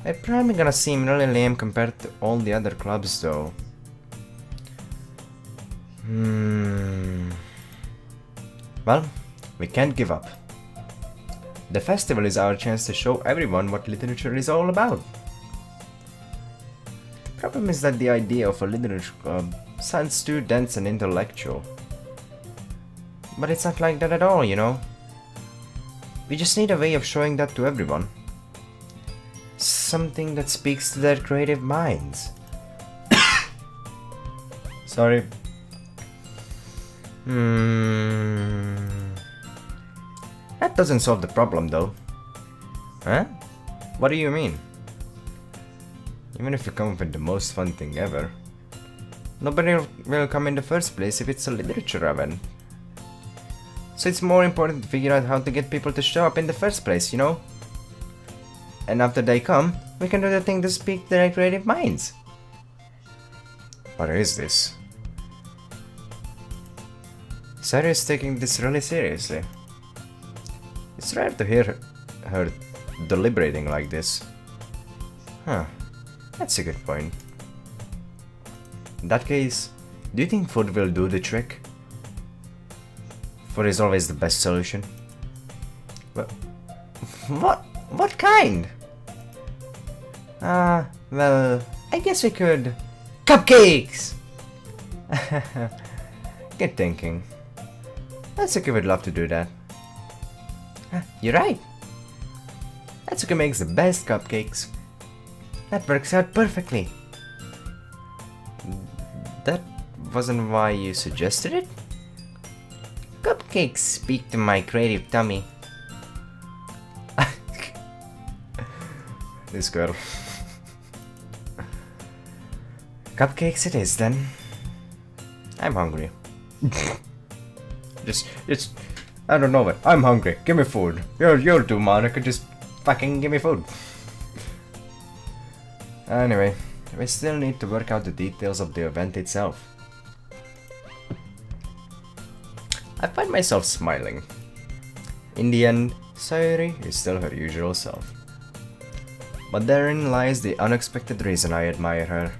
I'm probably gonna seem really lame compared to all the other clubs, though. Well, we can't give up. The festival is our chance to show everyone what literature is all about. Problem is that the idea of a literature club sounds too dense and intellectual. But it's not like that at all, you know. We just need a way of showing that to everyone. Something that speaks to their creative minds. Sorry. That doesn't solve the problem, though. Huh? What do you mean? Even if you come up with the most fun thing ever, nobody will come in the first place if it's a literature event. So it's more important to figure out how to get people to show up in the first place, you know? And after they come, we can do the thing to speak to their creative minds. What is this? Sayuri is taking this really seriously. It's rare to hear her deliberating like this. Huh, that's a good point. In that case, do you think food will do the trick? Food is always the best solution. But what kind? Well, I guess we could... Cupcakes! Good thinking. Natsuki would love to do that. You're right. Natsuki makes the best cupcakes. That works out perfectly. That wasn't why you suggested it? Cupcakes speak to my creative tummy. This girl. Cupcakes it is then. I'm hungry. Just, I don't know it. I'm hungry. Give me food. You'll do, Monica. Just fucking give me food. Anyway, we still need to work out the details of the event itself. I find myself smiling. In the end, Sayuri is still her usual self. But therein lies the unexpected reason I admire her.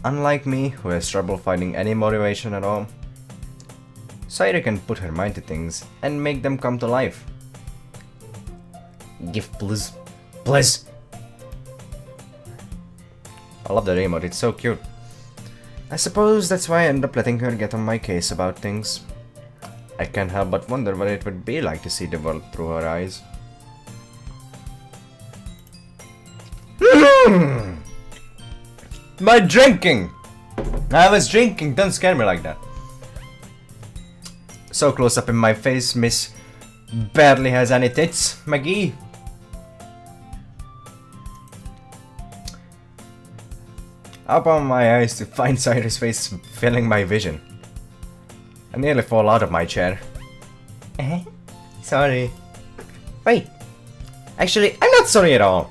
Unlike me, who has trouble finding any motivation at all, Sayuri can put her mind to things and make them come to life. Gift please. Please! I love that emote, it's so cute. I suppose that's why I end up letting her get on my case about things. I can't help but wonder what it would be like to see the world through her eyes. My drinking! I was drinking, don't scare me like that. So close up in my face, Miss barely has any tits, McGee. I open my eyes to find Sayuri's face filling my vision. I nearly fall out of my chair. Sorry. Wait. Actually, I'm not sorry at all.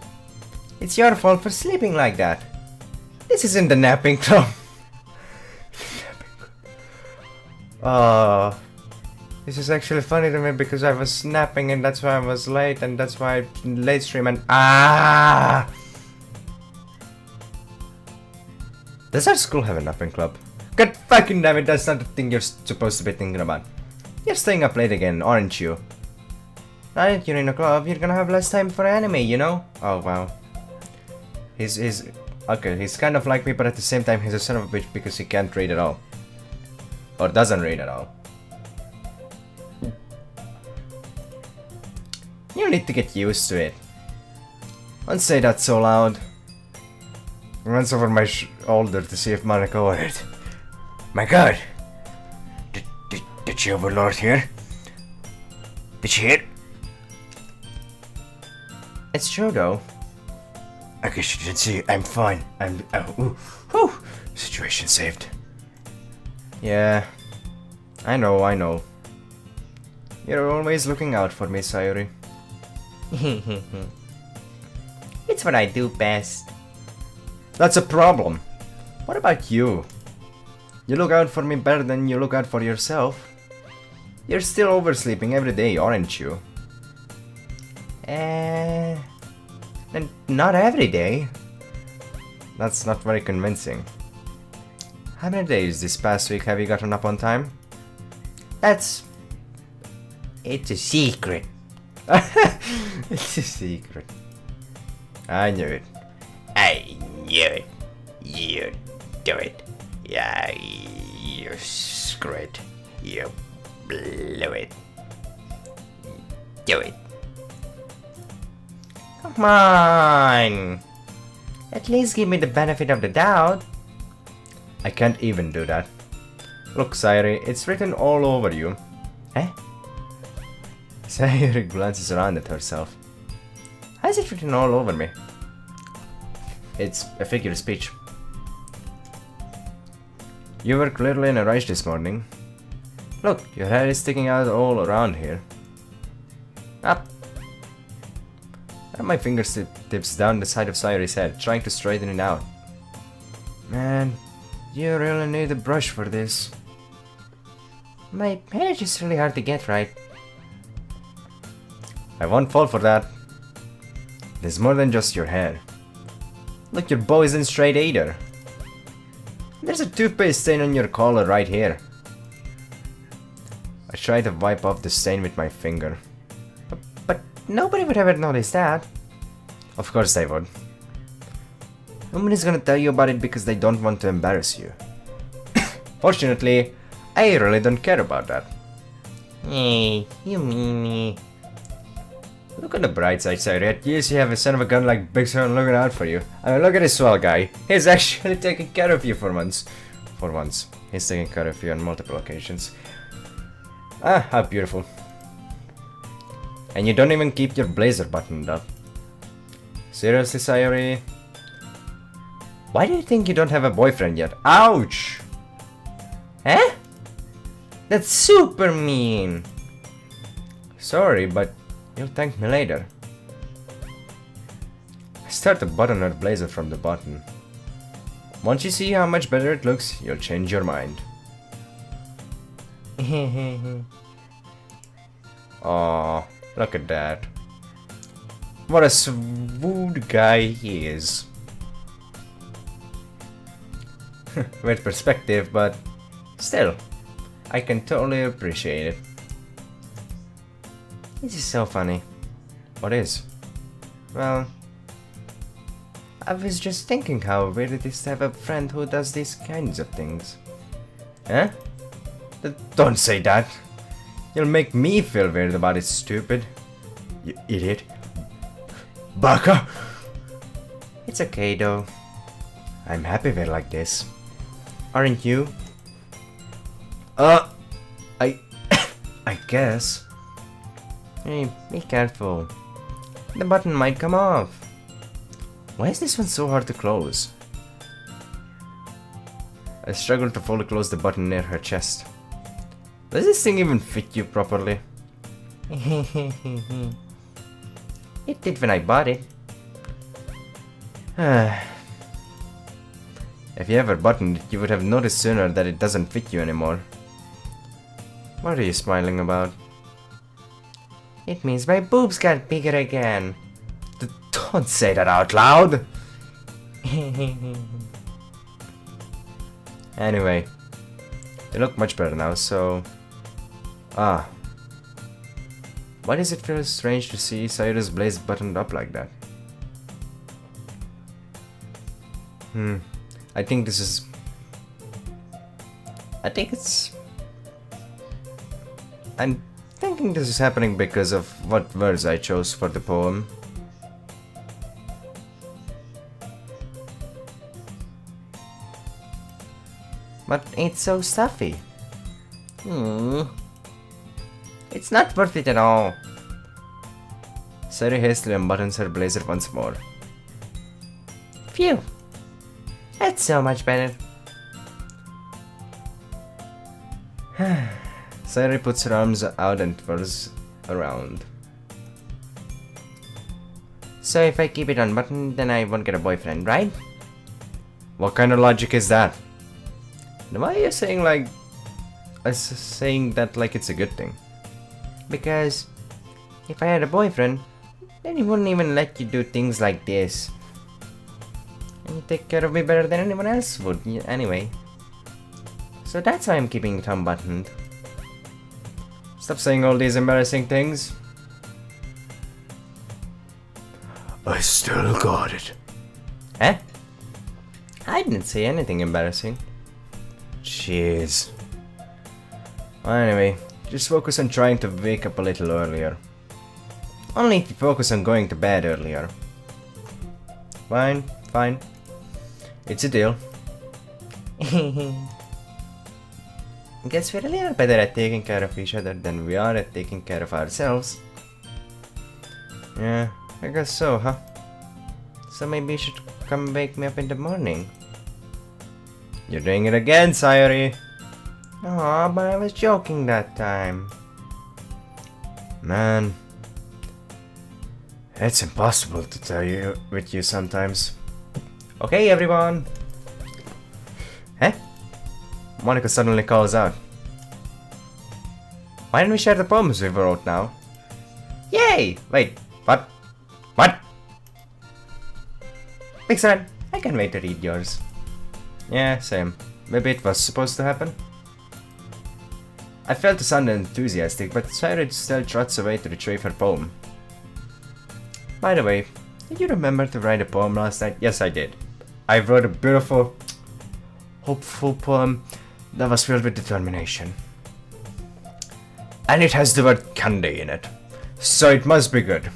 It's your fault for sleeping like that. This isn't the napping club. This is actually funny to me because I was napping and that's why I was late and that's why I late stream and Does our school have a napping club? God fucking damn it, that's not the thing you're supposed to be thinking about. You're staying up late again, aren't you? Now that you're in a club, you're gonna have less time for anime, you know? Oh wow. Okay, he's kind of like me, but at the same time he's a son of a bitch because he can't read at all. Or doesn't read at all. You need to get used to it. Don't say that so loud. He runs over my shoulder to see if Monica ordered. My god! Did you overlord here? Did she hit? It's true though. I guess you didn't see. I'm fine. Situation saved. Yeah. I know. You're always looking out for me, Sayuri. It's what I do best. That's a problem. What about you? You look out for me better than you look out for yourself. You're still oversleeping every day, aren't you? Not every day. That's not very convincing. How many days this past week have you gotten up on time? It's a secret. It's a secret. I knew it. I knew it. You do it. Yeah, you screw it. You blew it. Do it. Come on. At least give me the benefit of the doubt. I can't even do that. Look, Sayuri, it's written all over you. Eh? Sayuri glances around at herself. How is it written all over me? It's a figure of speech. You were clearly in a rush this morning. Look, your hair is sticking out all around here. Up. I have my fingertips down the side of Sayuri's head, trying to straighten it out. Man, you really need a brush for this. My hair is just really hard to get right. I won't fall for that. There's more than just your hair. Look, your bow isn't straight either. There's a toothpaste stain on your collar right here. I try to wipe off the stain with my finger. But nobody would ever notice that. Of course they would. Nobody's gonna tell you about it because they don't want to embarrass you. Fortunately, I really don't care about that. Hey, you meanie. Look on the bright side, Sayuri. At least you have a son of a gun like Big Son looking out for you. I mean, look at this swell guy. He's actually taking care of you for once. For once. He's taking care of you on multiple occasions. Ah, how beautiful. And you don't even keep your blazer buttoned up. Seriously, Sayuri? Why do you think you don't have a boyfriend yet? Ouch! Eh? That's super mean! Sorry, but you'll thank me later. start to button her blazer from the bottom. Once you see how much better it looks, you'll change your mind. Aw, look at that. What a smooth guy he is. Weird perspective, but still, I can totally appreciate it. This is so funny. What is? Well, I was just thinking how weird it is to have a friend who does these kinds of things. Huh? Don't say that. You'll make me feel weird about it, stupid. You idiot. Baka! It's okay though. I'm happy we're like this. Aren't you? I guess. Hey, be careful. The button might come off. Why is this one so hard to close? I struggle to fully close the button near her chest. Does this thing even fit you properly? It did when I bought it. If you ever buttoned it, you would have noticed sooner that it doesn't fit you anymore. What are you smiling about? It means my boobs got bigger again. Don't say that out loud! Anyway, they look much better now, so... Why does it feel strange to see Sayori's blaze buttoned up like that? I think I'm thinking this is happening because of what words I chose for the poem. But it's so stuffy. It's not worth it at all. Sayori hastily unbuttons her blazer once more. Phew! That's so much better. Sayori puts her arms out and twirls around. So if I keep it unbuttoned, then I won't get a boyfriend, right? What kind of logic is that? And why are you saying that like it's a good thing? Because if I had a boyfriend, then he wouldn't even let you do things like this. And you take care of me better than anyone else would, anyway. So that's why I'm keeping it unbuttoned. Stop saying all these embarrassing things. I still got it. Eh? I didn't say anything embarrassing. Jeez. Well, anyway, just focus on trying to wake up a little earlier. Only if you focus on going to bed earlier. Fine, fine. It's a deal. Guess we really are better at taking care of each other than we are at taking care of ourselves. Yeah, I guess so, huh? So maybe you should come wake me up in the morning. You're doing it again, Sayori! Aw, but I was joking that time. Man, it's impossible to tell you with you sometimes. Okay, everyone! Huh? Monica suddenly calls out. Why don't we share the poems we wrote now? Yay! Wait, what? What? Pixar, I can't wait to read yours. Yeah, same. Maybe it was supposed to happen? I failed to sound enthusiastic, but Sayori still trots away to retrieve her poem. By the way, did you remember to write a poem last night? Yes, I did. I wrote a beautiful, hopeful poem that was filled with determination. And it has the word candy in it. So it must be good.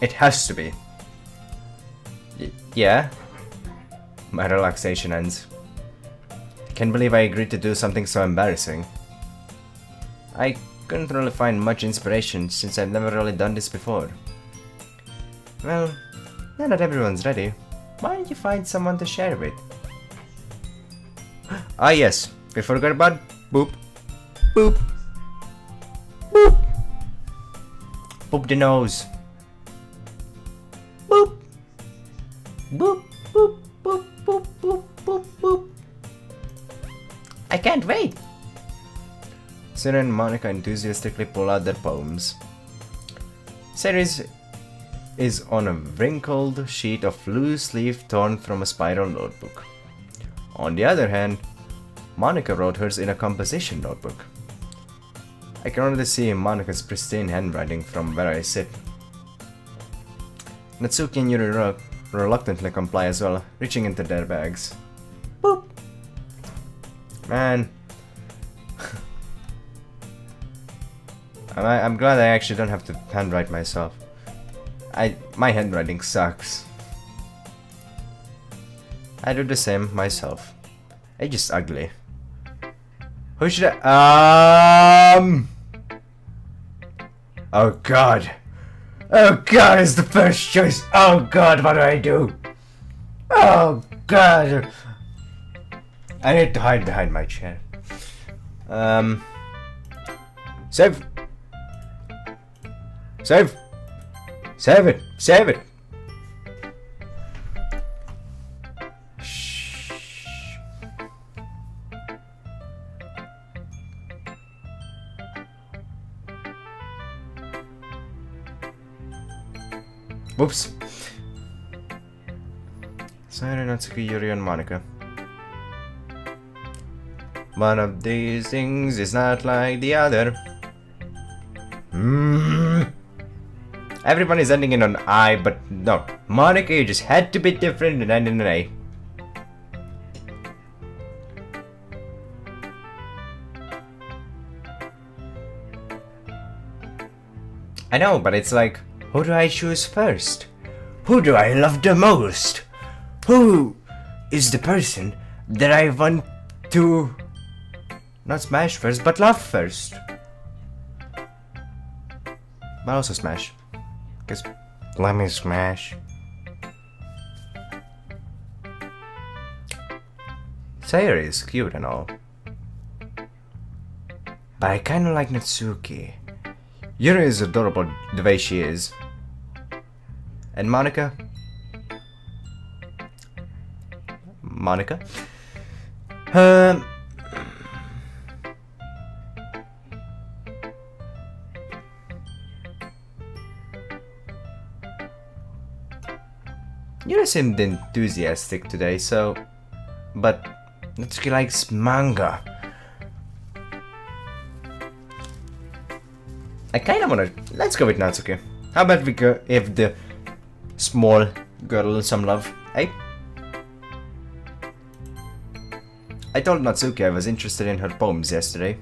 It has to be. Yeah? My relaxation ends. I can't believe I agreed to do something so embarrassing. I couldn't really find much inspiration since I've never really done this before. Well, now that everyone's ready, why don't you find someone to share with? Ah yes, we forgot about boop. Boop. Boop. Boop the nose. Boop. Boop, boop, boop, boop, boop, boop, boop. I can't wait! Sarah and Monica enthusiastically pull out their poems. Sarah is on a wrinkled sheet of loose leaf torn from a spiral notebook. On the other hand, Monica wrote hers in a composition notebook. I can already see Monica's pristine handwriting from where I sit. Natsuki and Yuri reluctantly comply as well, reaching into their bags. Boop! Man. I'm glad I actually don't have to handwrite myself. My handwriting sucks. I do the same myself. It's just ugly. Who should I... Oh god. Oh god, it's the first choice. Oh god, what do? Oh god. I need to hide behind my chair. Save. Save. Save it. Save it. Whoops. Sayori, Natsuki, Yuri, and Monica. One of these things is not like the other. Everyone is ending in an I, but no. Monica, you just had to be different and end in an A. I know, but it's like, who do I choose first? Who do I love the most? Who is the person that I want to not smash first, but love first? But also smash. Because let me smash. Sayori is cute and all. But I kinda like Natsuki. Yuri is adorable the way she is. And Monica? Yuri seemed enthusiastic today, so... But Natsuki likes manga. I kinda wanna... Let's go with Natsuki. How about we go if the small girl some love, eh? I told Natsuki I was interested in her poems yesterday.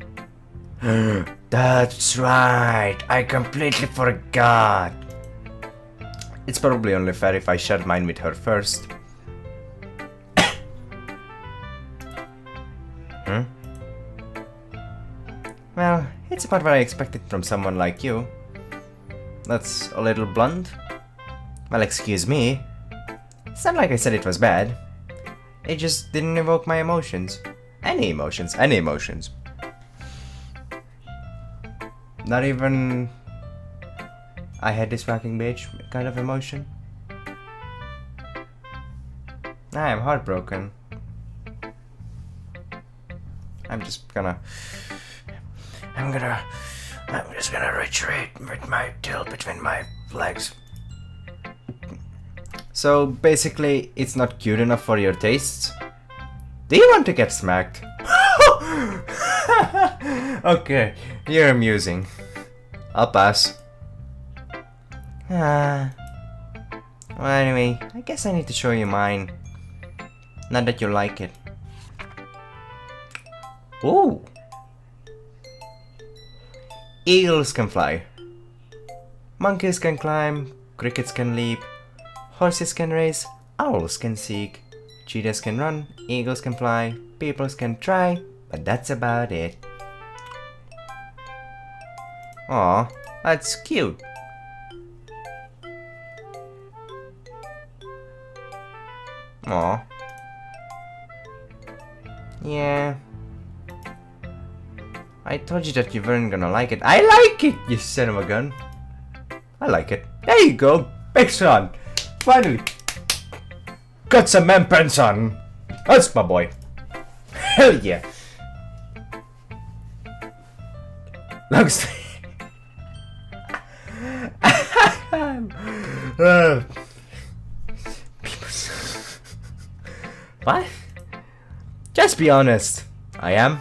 That's right, I completely forgot. It's probably only fair if I share mine with her first. Well, it's about what I expected from someone like you. That's a little blunt. Well, excuse me. It's not like I said it was bad. It just didn't evoke my emotions. Any emotions. Not even... I had this fucking bitch kind of emotion. I am heartbroken. I'm just gonna retreat with my tail between my legs. So basically, it's not cute enough for your tastes? Do you want to get smacked? Okay, you're amusing. I'll pass. Well, anyway, I guess I need to show you mine. Not that you like it. Ooh! Eagles can fly. Monkeys can climb. Crickets can leap. Horses can race. Owls can seek. Cheetahs can run. Eagles can fly. People can try. But that's about it. Aw, that's cute. Aw. Yeah. I told you that you weren't gonna like it. I like it, you son of a gun. I like it. There you go. Big son. Finally. Got some man pants on. That's my boy. Hell yeah. Long sleeve. What? Just be honest. I am.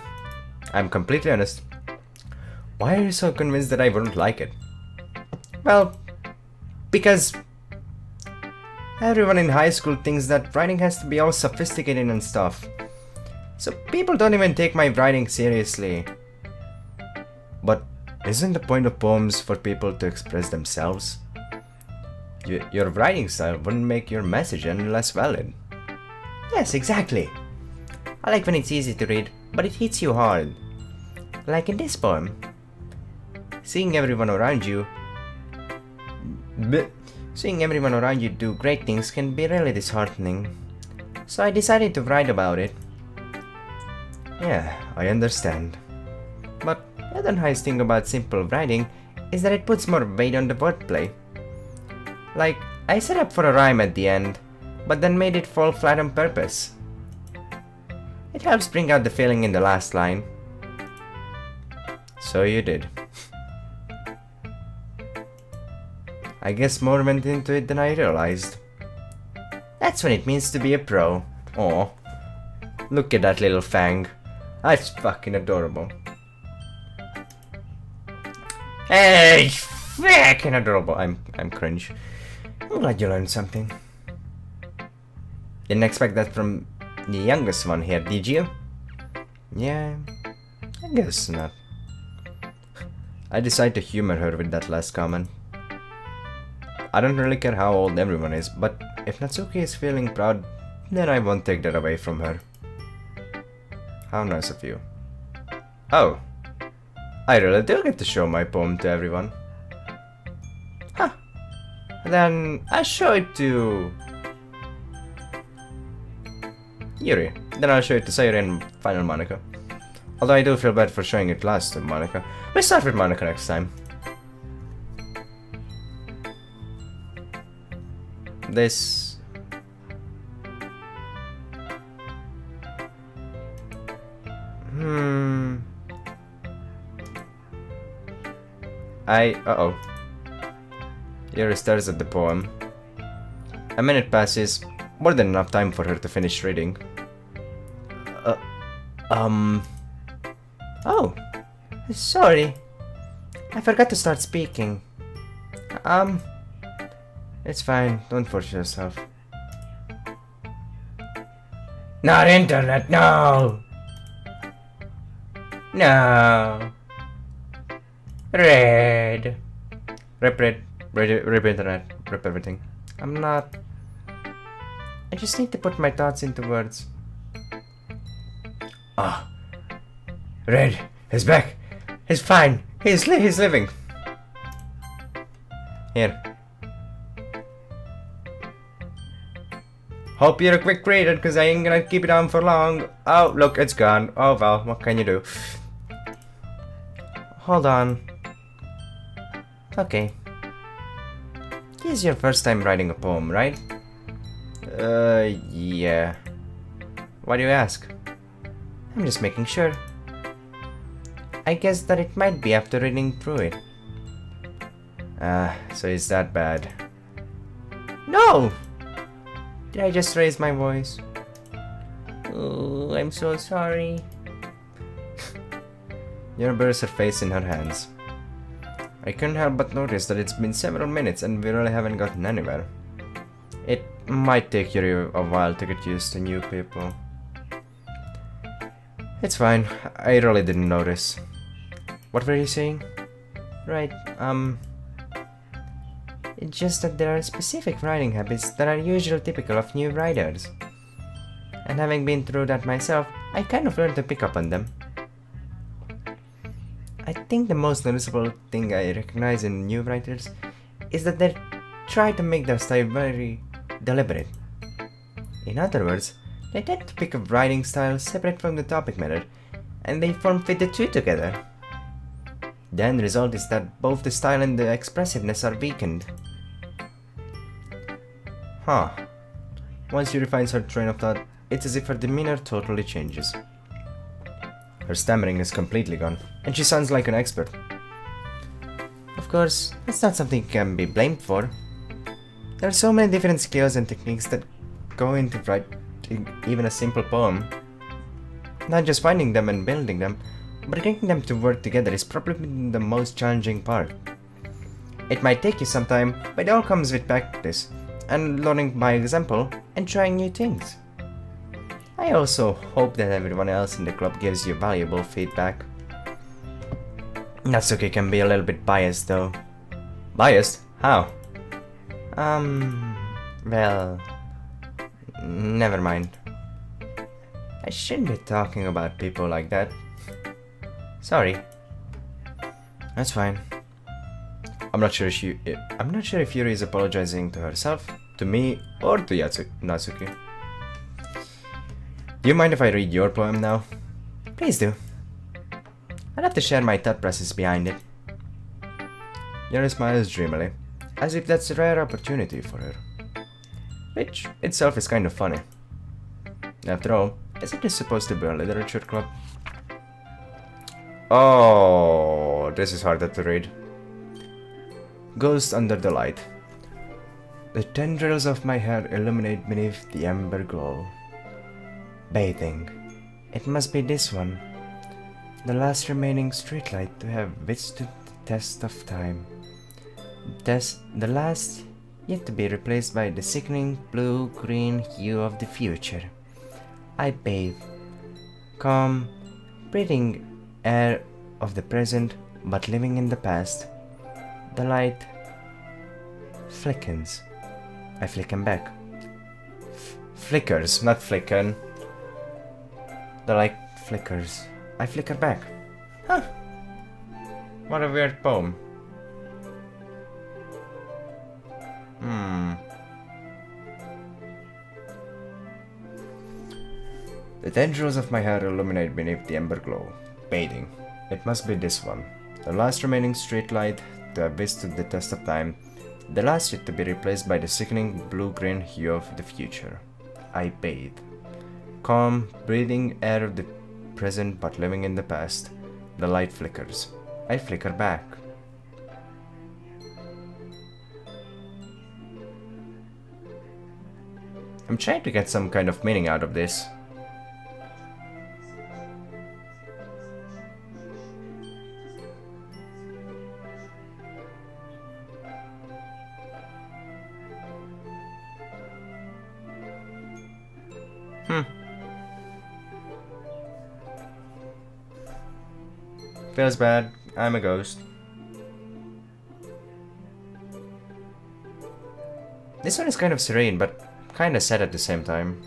I'm completely honest. Why are you so convinced that I wouldn't like it? Well, because everyone in high school thinks that writing has to be all sophisticated and stuff. So people don't even take my writing seriously. But isn't the point of poems for people to express themselves? Your writing style wouldn't make your message any less valid. Yes, exactly. I like when it's easy to read, but it hits you hard. Like in this poem. Seeing everyone around you do great things can be really disheartening. So I decided to write about it. Yeah, I understand. But the other nice thing about simple writing is that it puts more weight on the wordplay. Like, I set up for a rhyme at the end, but then made it fall flat on purpose. It helps bring out the feeling in the last line. So you did. I guess more went into it than I realized. That's what it means to be a pro. Aw. Look at that little fang. That's fucking adorable. Hey, fucking adorable. I'm cringe. I'm glad you learned something. Didn't expect that from the youngest one here, did you? Yeah, I guess not. I decided to humor her with that last comment. I don't really care how old everyone is, but if Natsuki is feeling proud, then I won't take that away from her. How nice of you. Oh, I really do get to show my poem to everyone. Huh. Then I'll show it to Yuri. Then I'll show it to Sayuri and final Monica. Although I do feel bad for showing it last to Monica. We'll start with Monica next time. This... Uh-oh. Yuri stares at the poem. A minute passes, more than enough time for her to finish reading. Oh, sorry. I forgot to start speaking. It's fine, don't force yourself. Not internet, no! No! Red! Rip internet, rip everything. I'm not... I just need to put my thoughts into words. Ah. Red is back. He's fine. He's living. Here. Hope you're a quick reader, because I ain't gonna keep it on for long. Oh, look, it's gone. Oh well, what can you do? Hold on. Okay. This is your first time writing a poem, right? Yeah. Why do you ask? I'm just making sure. I guess that it might be after reading through it. So it's that bad. No! Did I just raise my voice? Oh, I'm so sorry. Yuri buries her face in her hands. I couldn't help but notice that it's been several minutes and we really haven't gotten anywhere. It might take Yuri a while to get used to new people. It's fine, I really didn't notice. What were you saying? Right, it's just that there are specific writing habits that are usually typical of new writers. And having been through that myself, I kind of learned to pick up on them. I think the most noticeable thing I recognize in new writers is that they try to make their style very deliberate. In other words, they tend to pick a writing style separate from the topic matter, and they fit the two together. The end result is that both the style and the expressiveness are weakened. Huh. Once she refines her train of thought, it's as if her demeanor totally changes. Her stammering is completely gone, and she sounds like an expert. Of course, that's not something you can be blamed for. There are so many different skills and techniques that go into writing even a simple poem. Not just finding them and building them, but getting them to work together is probably the most challenging part. It might take you some time, but it all comes with practice, and learning by example, and trying new things. I also hope that everyone else in the club gives you valuable feedback. Natsuki can be a little bit biased though. Biased? How? Well... Never mind. I shouldn't be talking about people like that. Sorry. That's fine. I'm not sure if Yuri is apologizing to herself, to me, or to Natsuki. Do you mind if I read your poem now? Please do. I'd have to share my thought process behind it. Yuri smiles dreamily, as if that's a rare opportunity for her. Which itself is kind of funny. After all, isn't this supposed to be a literature club? Oh, this is harder to read. Ghost under the light. The tendrils of my hair illuminate beneath the amber glow. Bathing. It must be this one. The last remaining streetlight to have withstood the test of time. The last yet to be replaced by the sickening blue-green hue of the future. I bathe. Calm, breathing air of the present, but living in the past. The light flickens. I flicken back. Flickers, not flicken. The light flickers. I flicker back. Huh. What a weird poem. The tendrils of my hair illuminate beneath the amber glow. Bathing. It must be this one. The last remaining streetlight to have withstood the test of time. The last yet to be replaced by the sickening blue-green hue of the future. I bathe. Calm, breathing air of the present but living in the past. The light flickers. I flicker back. I'm trying to get some kind of meaning out of this. Feels bad. I'm a ghost. This one is kind of serene, but kind of sad at the same time.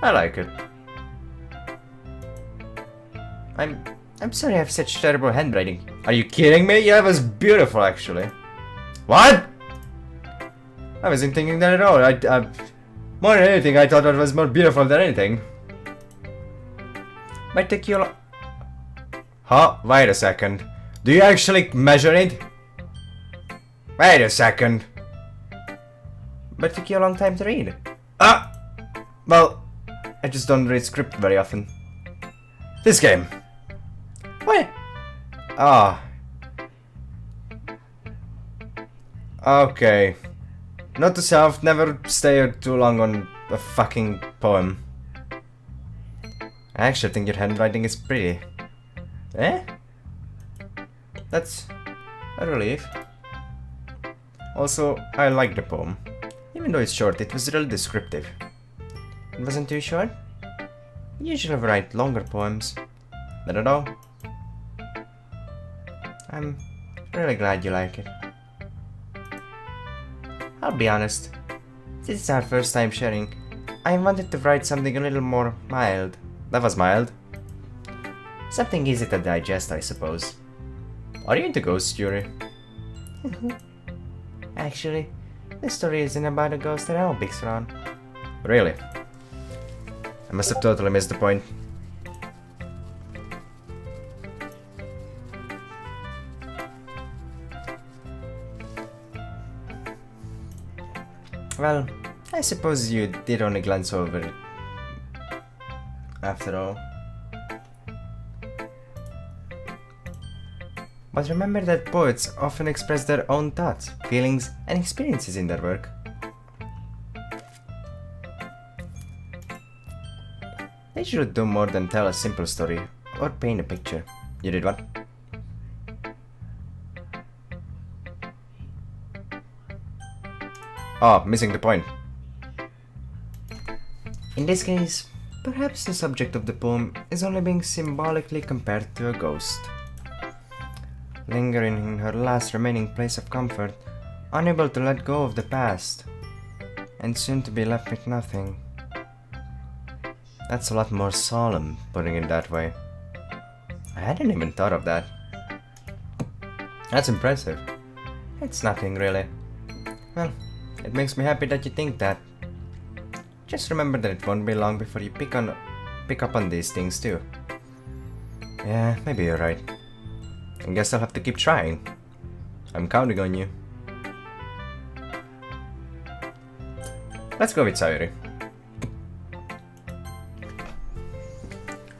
I like it. I'm sorry I have such terrible handwriting. Are you kidding me? Yeah, it was beautiful actually. What? I wasn't thinking that at all. More than anything, I thought it was more beautiful than anything. Might take you Huh? Wait a second. Do you actually measure it? Wait a second. But it took you a long time to read. Well, I just don't read script very often. This game. What? Okay. Note to self, never stay too long on a fucking poem. I actually think your handwriting is pretty. Eh? That's a relief. Also, I like the poem. Even though it's short, it was really descriptive. It wasn't too short? I usually write longer poems. Not at all. I'm really glad you like it. I'll be honest, this is our first time sharing. I wanted to write something a little more mild. That was mild. Something easy to digest, I suppose. Are you into ghosts, Yuri? Actually, this story isn't about a ghost at all, Big Sron. Really? I must have totally missed the point. Well, I suppose you did only glance over it after all. But remember that poets often express their own thoughts, feelings, and experiences in their work. They should do more than tell a simple story or paint a picture. You did what? Oh, missing the point. In this case, perhaps the subject of the poem is only being symbolically compared to a ghost. Lingering in her last remaining place of comfort, unable to let go of the past, and soon to be left with nothing. That's a lot more solemn, putting it that way. I hadn't even thought of that. That's impressive. It's nothing, really. Well, it makes me happy that you think that. Just remember that it won't be long before you pick up on these things too. Yeah, maybe you're right. I guess I'll have to keep trying. I'm counting on you. Let's go with Sayuri.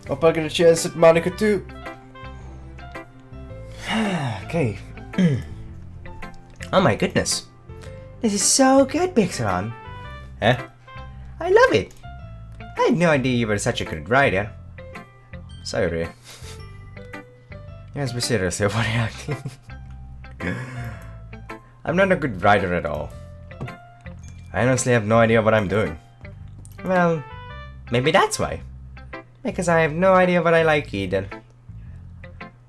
Hope I'll get a chance at Monica too. Okay. Oh my goodness. This is so good, Pixaron. Eh? I love it. I had no idea you were such a good writer. Sayuri. You must be seriously overreacting. I'm not a good writer at all. I honestly have no idea what I'm doing. Well, maybe that's why. Because I have no idea what I like either.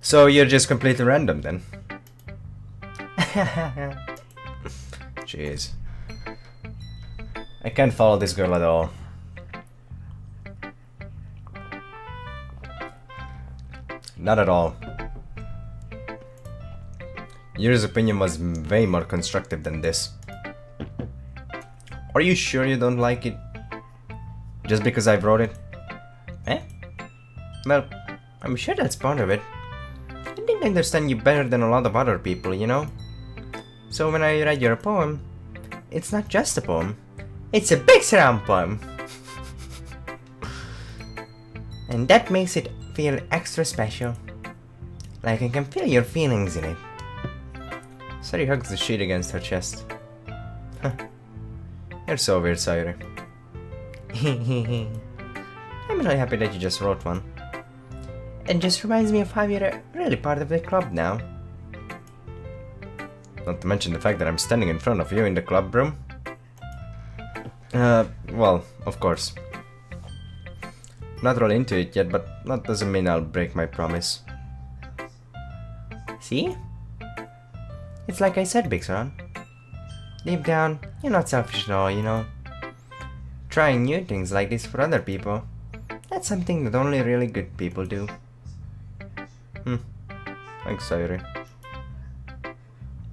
So you're just completely random then? Jeez. I can't follow this girl at all. Not at all. Yuri's opinion was way more constructive than this. Are you sure you don't like it? Just because I wrote it? Eh? Well, I'm sure that's part of it. I didn't understand you better than a lot of other people, you know? So when I read your poem, it's not just a poem. It's a big surround poem! And that makes it feel extra special. Like I can feel your feelings in it. Sayuri hugs the sheet against her chest. Huh. You're so weird, Sayuri. I'm really happy that you just wrote one. It just reminds me of how you're really part of the club now. Not to mention the fact that I'm standing in front of you in the club room. Well, of course. Not really into it yet, but that doesn't mean I'll break my promise. See? It's like I said, Bixaron. Deep down, you're not selfish at all, you know. Trying new things like this for other people, that's something that only really good people do. Thanks, Sayuri.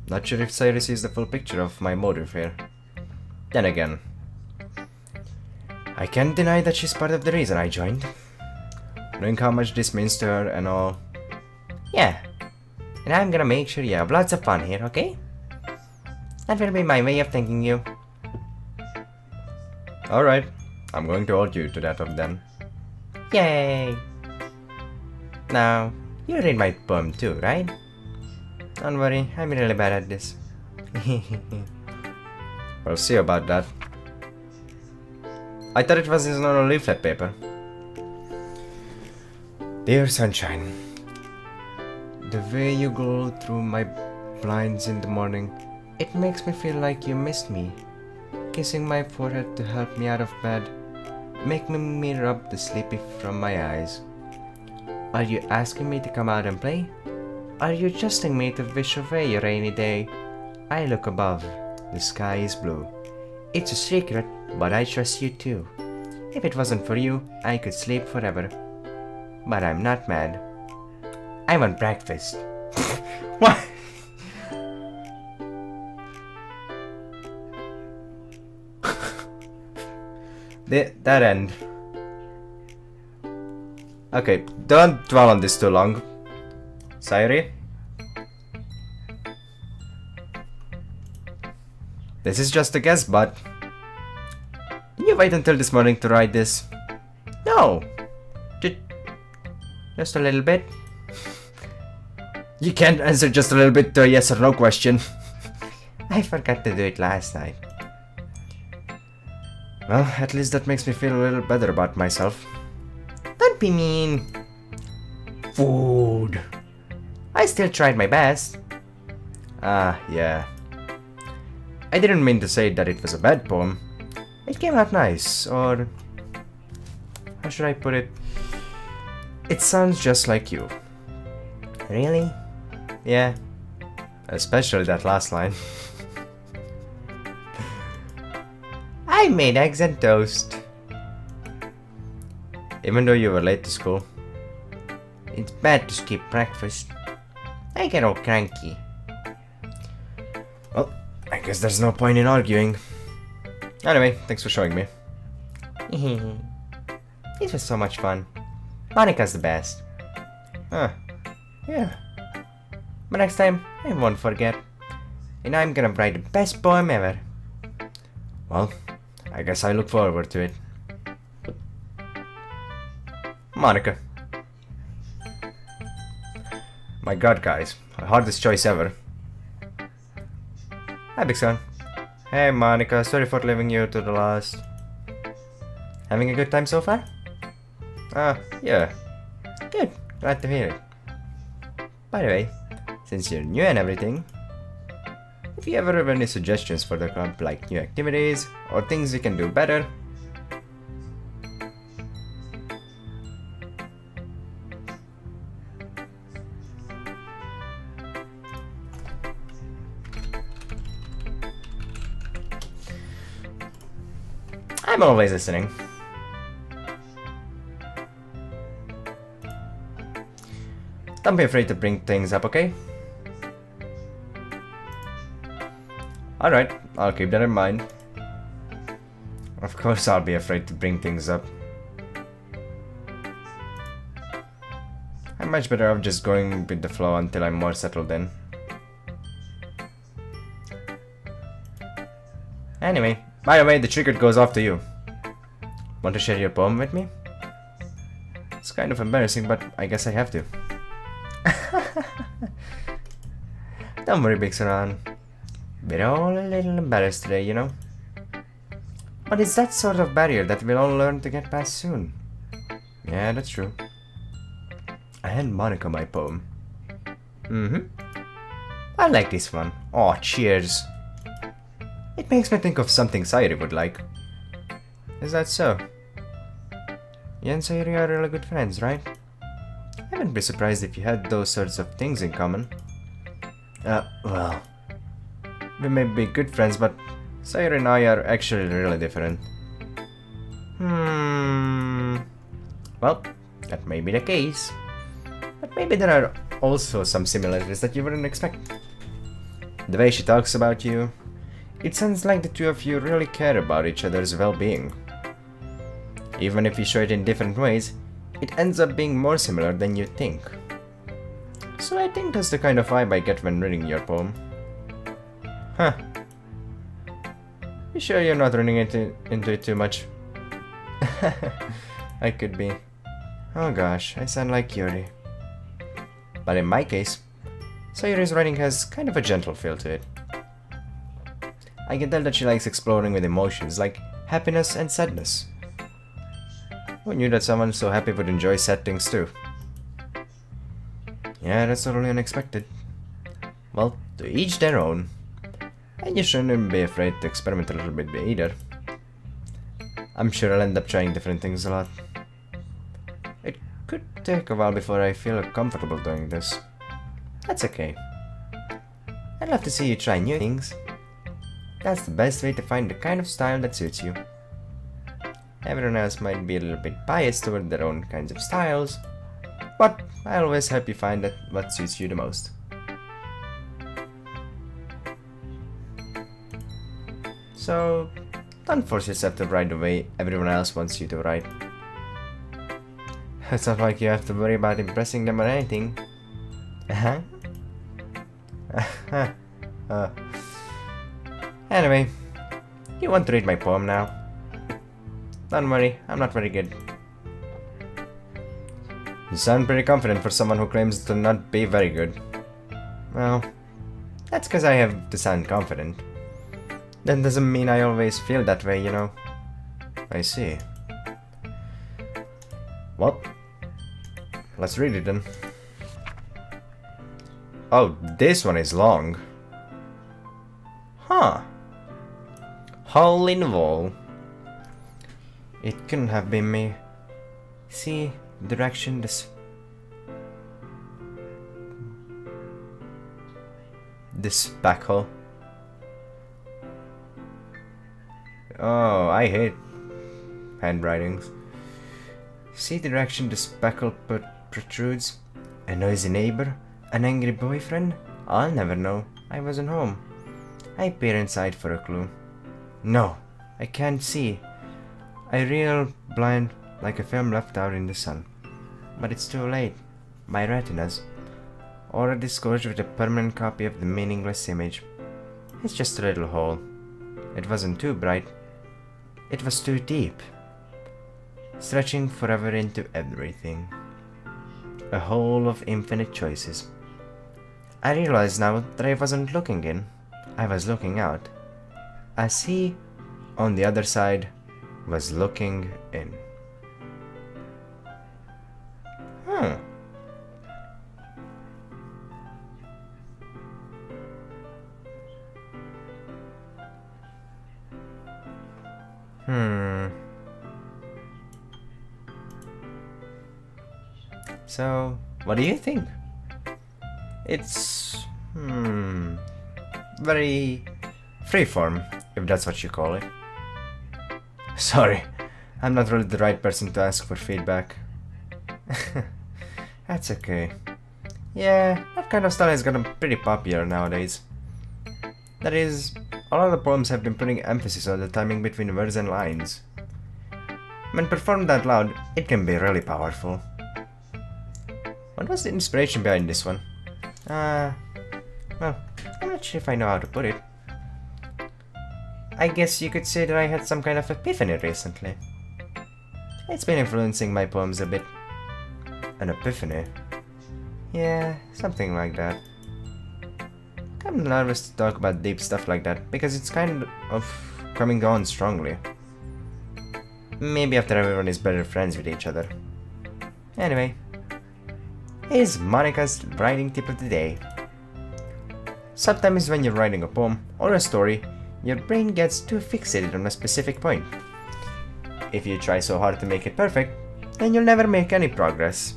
Not sure if Sayuri sees the full picture of my motive here. Then again, I can't deny that she's part of the reason I joined. Knowing how much this means to her and all. Yeah, and I'm gonna make sure you have lots of fun here, okay? That will be my way of thanking you. Alright, I'm going to hold you to that of then. Yay! Now, you read my poem too, right? Don't worry, I'm really bad at this. We'll see about that. I thought it was on a leaflet paper. Dear sunshine, the way you glow through my blinds in the morning, it makes me feel like you missed me. Kissing my forehead to help me out of bed, making me rub the sleepy from my eyes. Are you asking me to come out and play? Are you trusting me to wish away a rainy day? I look above, the sky is blue. It's a secret, but I trust you too. If it wasn't for you, I could sleep forever. But I'm not mad. I want breakfast. What? That end. Okay, don't dwell on this too long. Sayuri? This is just a guess, but you wait until this morning to write this? No. Just a little bit. You can't answer just a little bit to a yes or no question. I forgot to do it last night. Well, at least that makes me feel a little better about myself. Don't be mean. Food. I still tried my best. Ah, yeah. I didn't mean to say that it was a bad poem. It came out nice, or... how should I put it? It sounds just like you. Really? Yeah. Especially that last line. I made eggs and toast. Even though you were late to school. It's bad to skip breakfast. I get all cranky. Well, I guess there's no point in arguing. Anyway, thanks for showing me. It was so much fun. Monica's the best. Huh. Yeah. But next time, I won't forget. And I'm gonna write the best poem ever. Well, I guess I look forward to it. Monica. My god, guys. Hardest choice ever. Hi, Big Son. Hey, Monica. Sorry for leaving you to the last. Having a good time so far? Yeah. Good. Glad to hear it. By the way, since you're new and everything, if you ever have any suggestions for the club, like new activities or things we can do better, I'm always listening. Don't be afraid to bring things up, okay? Alright, I'll keep that in mind. Of course I'll be afraid to bring things up. I'm much better off just going with the flow until I'm more settled in. Anyway, by the way, the trigger goes off to you. Want to share your poem with me? It's kind of embarrassing, but I guess I have to. Don't worry, Big Son. We're all a little embarrassed today, you know. But it's that sort of barrier that we'll all learn to get past soon. Yeah, that's true. I hand Monica my poem. I like this one. Aw, cheers. It makes me think of something Sayuri would like. Is that so? You and Sayuri are really good friends, right? I wouldn't be surprised if you had those sorts of things in common. Well... we may be good friends, but Sayuri and I are actually really different. Well, that may be the case. But maybe there are also some similarities that you wouldn't expect. The way she talks about you, it sounds like the two of you really care about each other's well-being. Even if you show it in different ways, it ends up being more similar than you think. So I think that's the kind of vibe I get when reading your poem. Huh. You sure you're not running into it too much? I could be. Oh gosh, I sound like Yuri. But in my case, Sayuri's writing has kind of a gentle feel to it. I can tell that she likes exploring with emotions like happiness and sadness. Who knew that someone so happy would enjoy sad things too? Yeah, that's totally unexpected. Well, to each their own. And you shouldn't be afraid to experiment a little bit either. I'm sure I'll end up trying different things a lot. It could take a while before I feel comfortable doing this. That's okay. I'd love to see you try new things. That's the best way to find the kind of style that suits you. Everyone else might be a little bit biased toward their own kinds of styles, but I always help you find what suits you the most. So, don't force yourself to write the way everyone else wants you to write. It's not like you have to worry about impressing them or anything. Anyway, you want to read my poem now? Don't worry, I'm not very good. You sound pretty confident for someone who claims to not be very good. Well, that's because I have to sound confident. That doesn't mean I always feel that way, you know. I see. Well, let's read it then. Oh, this one is long. Huh. Hole in the wall. It couldn't have been me. See, direction this back hole. Oh, I hate handwritings. See the direction the speckle protrudes? A noisy neighbor? An angry boyfriend? I'll never know. I wasn't home. I peer inside for a clue. No, I can't see. I reel blind like a film left out in the sun. But it's too late. My retinas. Already scorched with a permanent copy of the meaningless image. It's just a little hole. It wasn't too bright. It was too deep. Stretching forever into everything. A hole of infinite choices. I realize now that I wasn't looking in. I was looking out. As he, on the other side, was looking in. So, what do you think? It's very freeform, if that's what you call it. Sorry, I'm not really the right person to ask for feedback. That's okay. Yeah, that kind of style has gotten pretty popular nowadays. That is, a lot of the poems have been putting emphasis on the timing between words and lines. When performed out loud, it can be really powerful. What was the inspiration behind this one? Well, I'm not sure if I know how to put it. I guess you could say that I had some kind of epiphany recently. It's been influencing my poems a bit. An epiphany? Yeah, something like that. I'm nervous to talk about deep stuff like that, because it's kind of coming on strongly. Maybe after everyone is better friends with each other. Anyway, here's Monica's writing tip of the day. Sometimes when you're writing a poem or a story, your brain gets too fixated on a specific point. If you try so hard to make it perfect, then you'll never make any progress.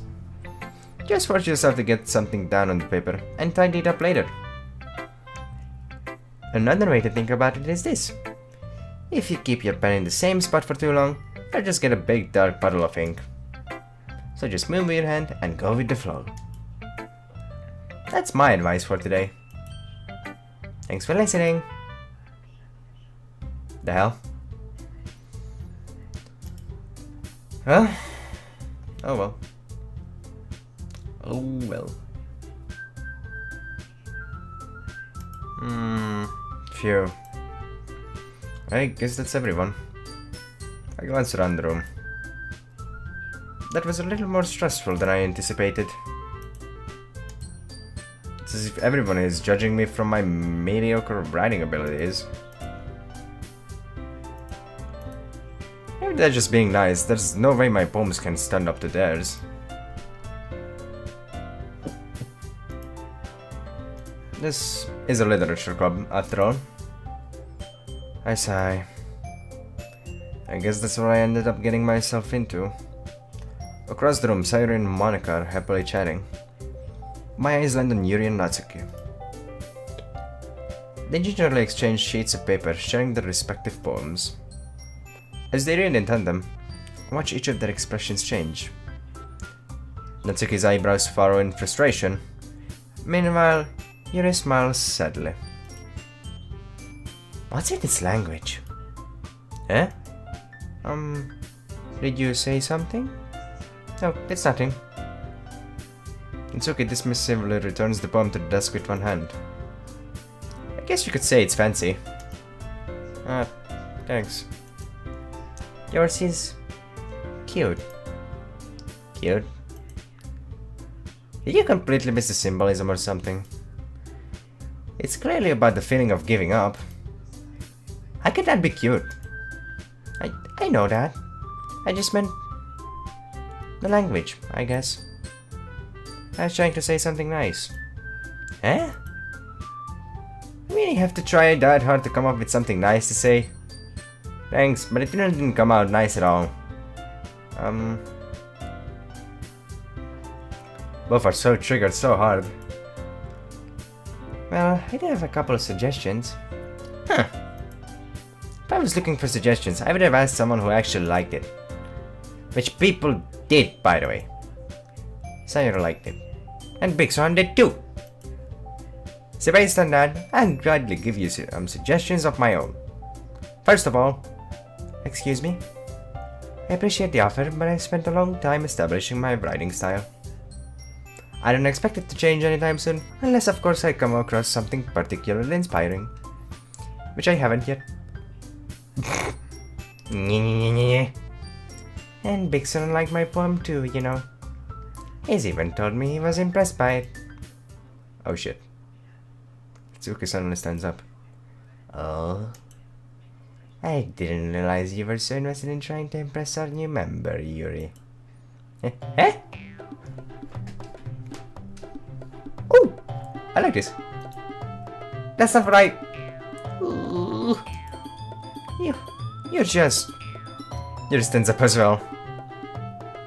Just force yourself to get something down on the paper and tidy it up later. Another way to think about it is this. If you keep your pen in the same spot for too long, you'll just get a big dark puddle of ink. So just move your hand and go with the flow. That's my advice for today. Thanks for listening. The hell? Well, oh well. Oh well. Phew. I guess that's everyone. I glanced around the room. That was a little more stressful than I anticipated. It's as if everyone is judging me from my mediocre writing abilities. Maybe they're just being nice. There's no way my poems can stand up to theirs. This is a literature club, after all. I sigh. I guess that's what I ended up getting myself into. Across the room, Sayuri and Monica are happily chatting. My eyes land on Yuri and Natsuki. They gingerly exchange sheets of paper, sharing their respective poems. As they read in tandem, I watch each of their expressions change. Natsuki's eyebrows furrow in frustration. Meanwhile, Yuri smiles sadly. What's in this language? Eh? Did you say something? No, it's nothing. Natsuki dismissively returns the poem to the desk with one hand. I guess you could say it's fancy. Thanks. Yours is cute. Cute? Did you completely miss the symbolism or something? It's clearly about the feeling of giving up. How could that be cute? I know that. I just meant the language, I guess. I was trying to say something nice. Eh? You really have to try that hard to come up with something nice to say? Thanks, but it didn't come out nice at all. Both are so triggered so hard. Well, I do have a couple of suggestions. Huh. If I was looking for suggestions, I would have asked someone who actually liked it. Which people did, by the way. Sayori liked it. And Big Swan did too. So based on that, I'll gladly give you some suggestions of my own. First of all, excuse me? I appreciate the offer, but I've spent a long time establishing my writing style. I don't expect it to change anytime soon, unless of course I come across something particularly inspiring. Which I haven't yet. And Big Son liked my poem too, you know. He's even told me he was impressed by it. Oh shit. Tsuki suddenly stands up. Oh? I didn't realize you were so invested in trying to impress our new member, Yuri. Eh? Oh! I like this. That's not right. Ooh. You're just... Yuri stands up as well.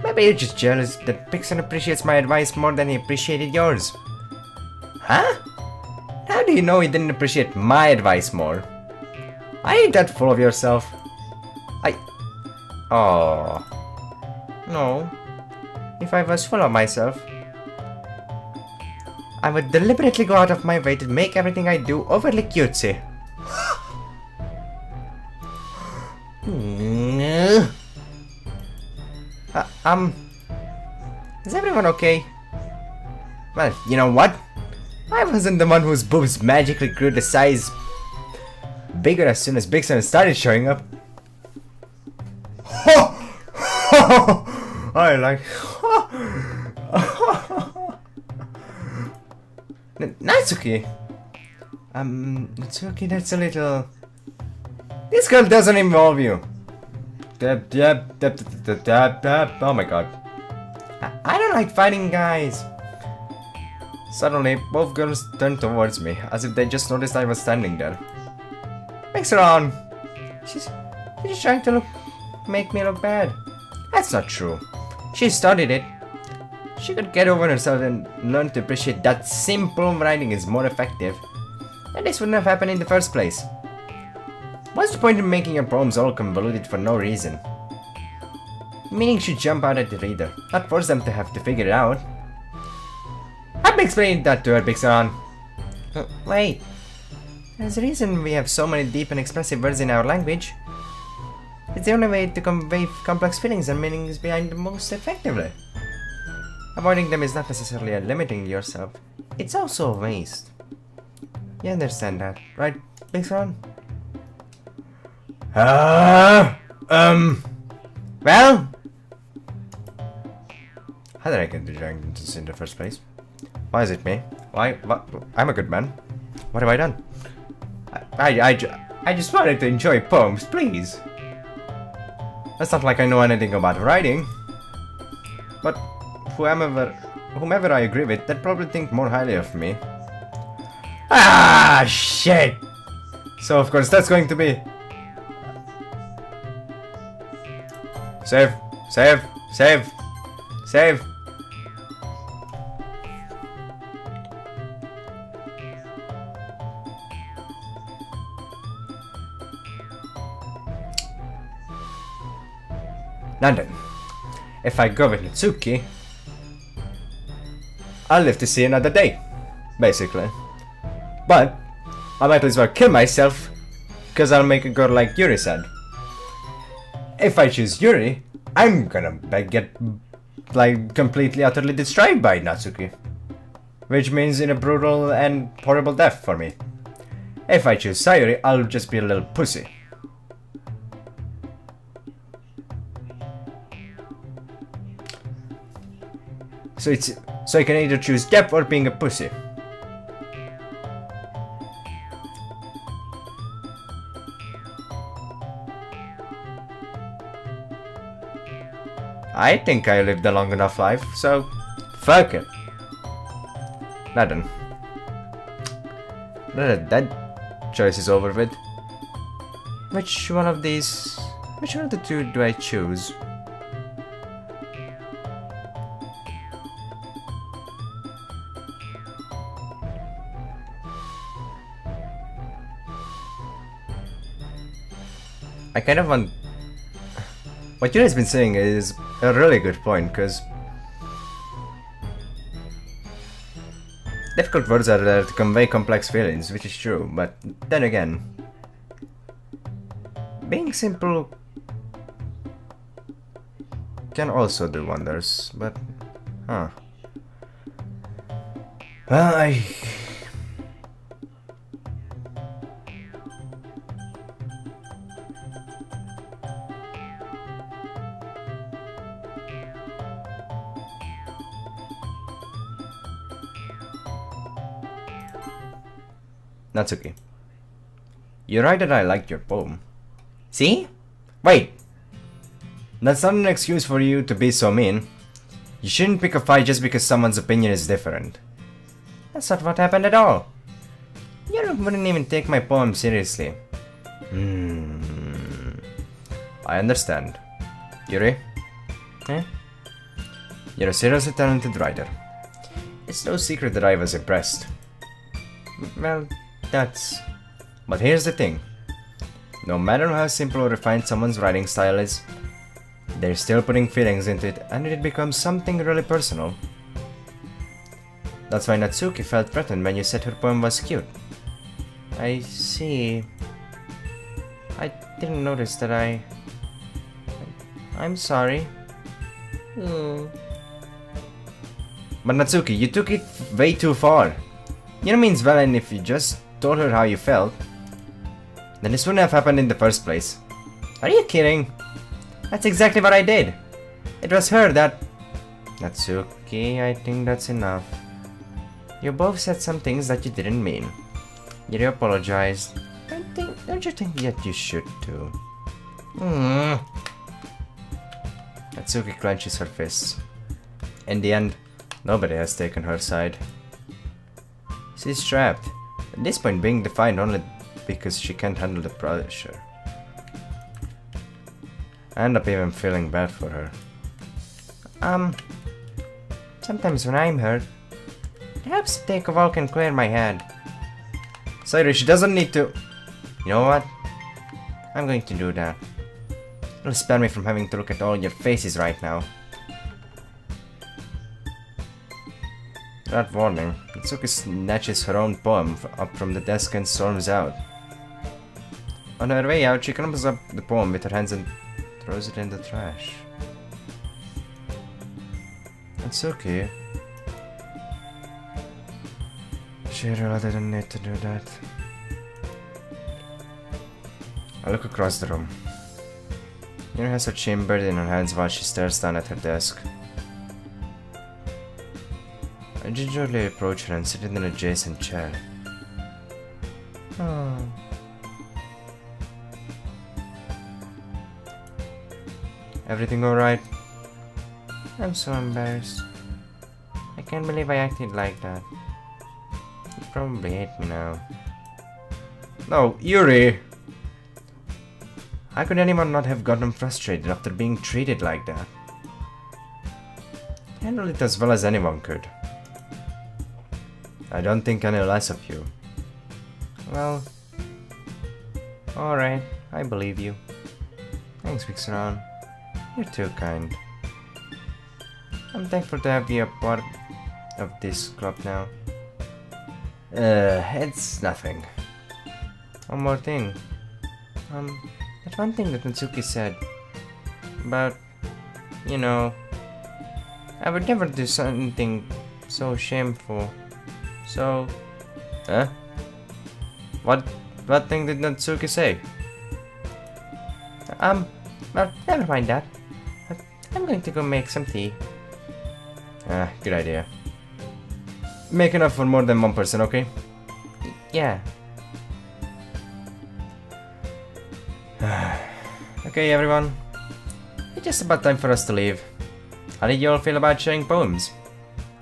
Maybe you're just jealous that Pixon appreciates my advice more than he appreciated yours. Huh? How do you know he didn't appreciate my advice more? I ain't that full of yourself. Oh. No. If I was full of myself, I would deliberately go out of my way to make everything I do overly cutesy. Is everyone okay? Well, you know what? I wasn't the one whose boobs magically grew the size bigger as soon as Big Son started showing up. I like... Natsuki! Natsuki, that's a little... This girl doesn't involve you. Oh my god. I don't like fighting guys. Suddenly, both girls turned towards me, as if they just noticed I was standing there. Mix her on. She's just trying to make me look bad. That's not true. She studied it. She could get over herself and learn to appreciate that simple writing is more effective. And this wouldn't have happened in the first place. What's the point in making your poems all convoluted for no reason? Meaning should jump out at the reader, not force them to have to figure it out. I've been explaining that to her, Big Son. Wait. There's a reason we have so many deep and expressive words in our language. It's the only way to convey complex feelings and meanings behind them most effectively. Avoiding them is not necessarily limiting yourself. It's also a waste. You understand that, right, Big Son? Well? How did I get the dragons in the first place? Why is it me? Why? What? I'm a good man. What have I done? I just wanted to enjoy poems, please. It's not like I know anything about writing. But whomever I agree with, they'd probably think more highly of me. Ah, shit! So of course that's going to be... Save! Save! Save! Save! Now then, if I go with Natsuki, I'll live to see another day, basically. But I might as well kill myself, because I'll make a girl like Yuri sad. If I choose Yuri, I'm gonna get like completely utterly destroyed by Natsuki. Which means in a brutal and horrible death for me. If I choose Sayori, I'll just be a little pussy. So I can either choose depth or being a pussy. I think I lived a long enough life, so fuck it. Now then. Now that choice is over with. Which one of the two do I choose? I kind of want... What you guys been saying is a really good point, because difficult words are there to convey complex feelings, which is true, but then again, being simple can also do wonders, but huh. Well, Natsuki, you're right that I liked your poem. See? Wait! That's not an excuse for you to be so mean. You shouldn't pick a fight just because someone's opinion is different. That's not what happened at all. You wouldn't even take my poem seriously. I understand. Yuri? Eh? You're a seriously talented writer. It's no secret that I was impressed. Well, but here's the thing. No matter how simple or refined someone's writing style is, they're still putting feelings into it and it becomes something really personal. That's why Natsuki felt threatened when you said her poem was cute. I see. I didn't notice that I'm sorry. But Natsuki, you took it way too far. You know means well, and if you just told her how you felt, then this wouldn't have happened in the first place. Are you kidding? That's exactly what I did. It was her that... Natsuki, I think that's enough. You both said some things that you didn't mean. You apologized. Don't you think that you should too? Natsuki clenches her fists. In the end, nobody has taken her side. She's trapped, at this point being defined only because she can't handle the pressure. I end up even feeling bad for her. Sometimes when I'm hurt, it helps to take a walk and clear my head. Sorry, she doesn't need to... You know what? I'm going to do that. It'll spare me from having to look at all your faces right now. Without warning, Natsuki snatches her own poem up from the desk and storms out. On her way out, she crumbles up the poem with her hands and throws it in the trash. Natsuki... She really didn't need to do that. I look across the room. Yuri has her chin buried in her hands while she stares down at her desk. I gingerly approach her and sit in an adjacent chair. Oh. Everything alright? I'm so embarrassed. I can't believe I acted like that. You probably hate me now. No, Yuri! How could anyone not have gotten frustrated after being treated like that? Handle it as well as anyone could. I don't think any less of you. Well... Alright, I believe you. Thanks, Vixaron. You're too kind. I'm thankful to have you a part of this club now. It's nothing. One more thing. That one thing that Natsuki said about, you know, I would never do something so shameful. So, huh? What thing did Natsuki say? Well, never mind that. I'm going to go make some tea. Good idea. Make enough for more than one person, okay? Yeah. Okay, everyone. It's just about time for us to leave. How did you all feel about sharing poems?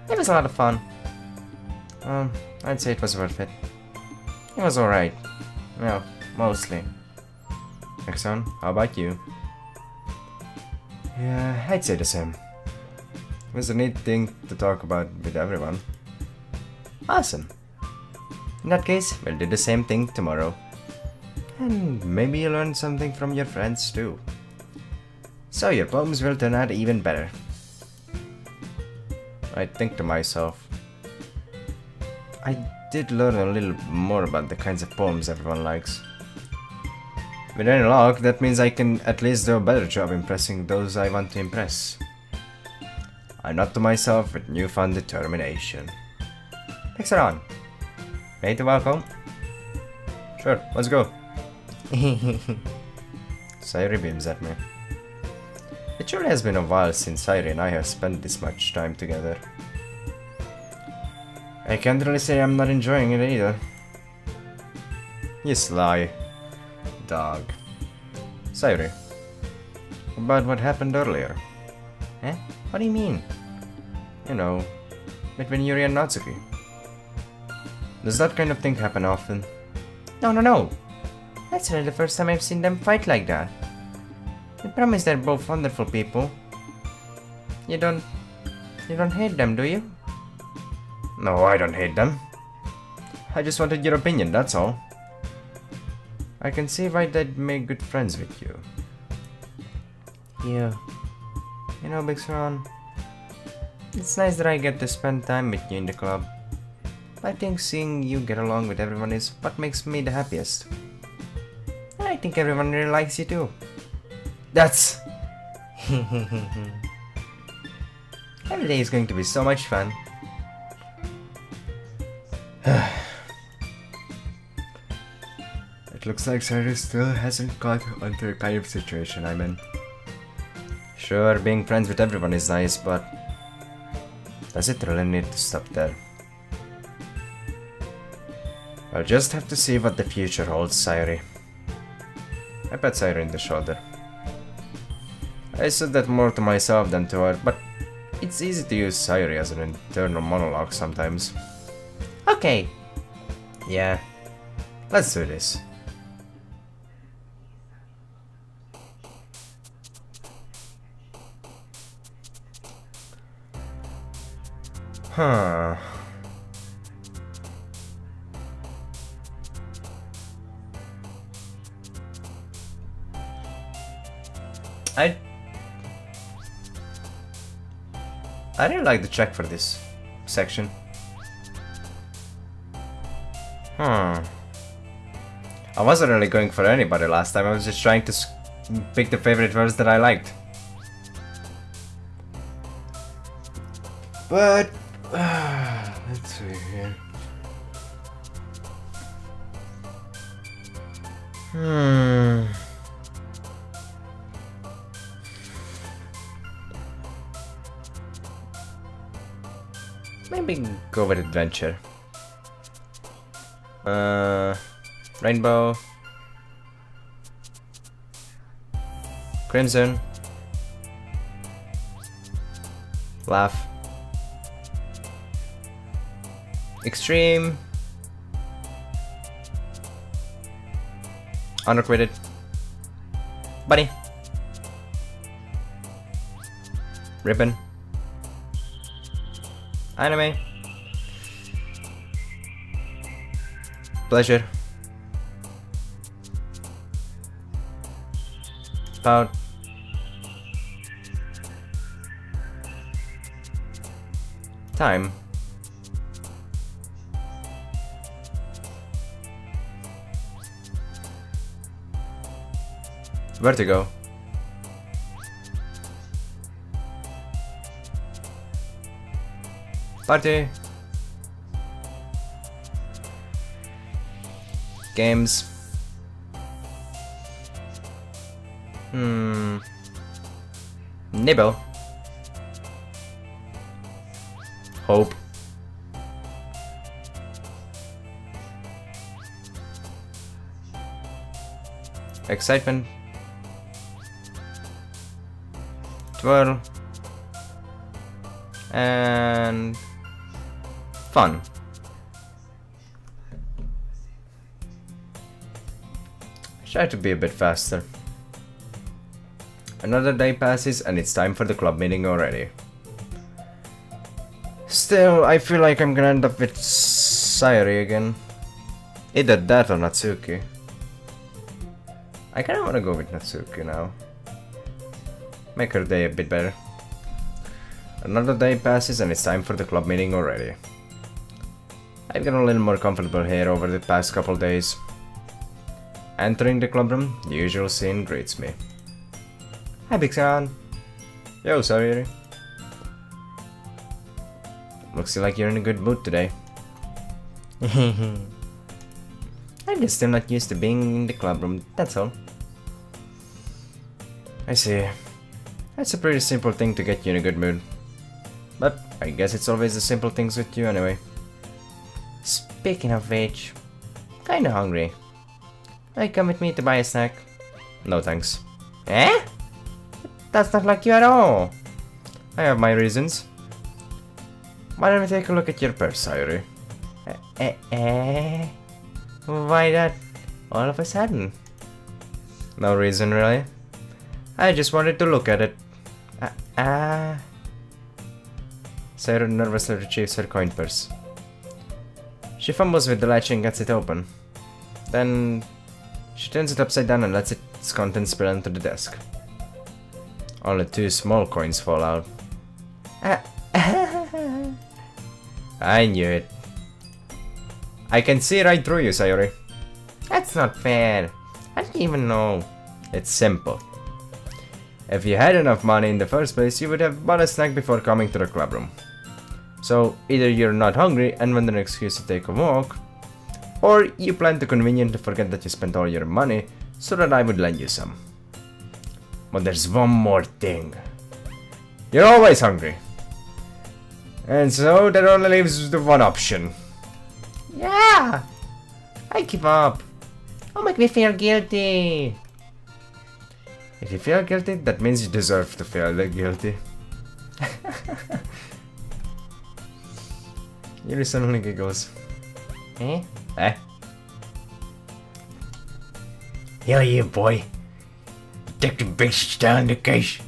It was a lot of fun. I'd say it was worth it. It was alright. Well, mostly. Exxon, how about you? Yeah, I'd say the same. It was a neat thing to talk about with everyone. Awesome. In that case, we'll do the same thing tomorrow. And maybe you'll learn something from your friends too. So your poems will turn out even better. I think to myself, I did learn a little more about the kinds of poems everyone likes. With any luck, that means I can at least do a better job impressing those I want to impress. I nod to myself with newfound determination. Pics are on. Ready to walk home? Sure, let's go. Sayuri beams at me. It sure has been a while since Sayuri and I have spent this much time together. I can't really say I'm not enjoying it either. You sly dog. Sayuri, about what happened earlier. Eh? What do you mean? You know, between Yuri and Natsuki. Does that kind of thing happen often? No. That's really the first time I've seen them fight like that. I promise they're both wonderful people. You don't hate them, do you? No, I don't hate them. I just wanted your opinion, that's all. I can see why they'd make good friends with you. Yeah. You know, Big Swan, it's nice that I get to spend time with you in the club. I think seeing you get along with everyone is what makes me the happiest. And I think everyone really likes you too. That's... Every day is going to be so much fun. It looks like Sayuri still hasn't caught onto the kind of situation I'm in. Sure, being friends with everyone is nice, but does it really need to stop there? I'll just have to see what the future holds, Sayuri. I pat Sayuri in the shoulder. I said that more to myself than to her, but it's easy to use Sayuri as an internal monologue sometimes. Okay. Yeah. Let's do this. Huh. I really like the track for this section. I wasn't really going for anybody last time, I was just trying to pick the favorite verse that I liked. But, let's see here. Maybe go with adventure. Rainbow. Crimson. Laugh. Extreme. Unrequited. Bunny. Ribbon. Anime. Pleasure. Spout. Time. Vertigo. Party. Games. Nibble. Hope. Excitement. Twirl. And fun. Try to be a bit faster. Another day passes and it's time for the club meeting already. Still, I feel like I'm gonna end up with Sayori again. Either that or Natsuki. I kinda wanna go with Natsuki now. Make her day a bit better. Another day passes and it's time for the club meeting already. I've gotten a little more comfortable here over the past couple days. Entering the club room, the usual scene greets me. Hi, Big San. Yo, Sayori. Looks like you're in a good mood today. I'm just still not used to being in the club room, that's all. I see. That's a pretty simple thing to get you in a good mood. But I guess it's always the simple things with you anyway. Speaking of which, kinda hungry. Like, come with me to buy a snack? No thanks. Eh? That's not like you at all. I have my reasons. Why don't we take a look at your purse, Sayori? Why that all of a sudden? No reason, really. I just wanted to look at it. Sayori nervously retrieves her coin purse. She fumbles with the latch and gets it open. Then she turns it upside down and lets its contents spill onto the desk. Only 2 small coins fall out. I knew it. I can see right through you, Sayori. That's not fair. I don't even know. It's simple. If you had enough money in the first place, you would have bought a snack before coming to the club room. So either you're not hungry and want an excuse to take a walk, or you plan to conveniently forget that you spent all your money so that I would lend you some. But there's one more thing. You're always hungry. And so that only leaves the one option. Yeah! I give up. Don't make me feel guilty. If you feel guilty, that means you deserve to feel guilty. Yuri suddenly giggles. Eh? Eh? Hell yeah, boy. Detective Bates down the case.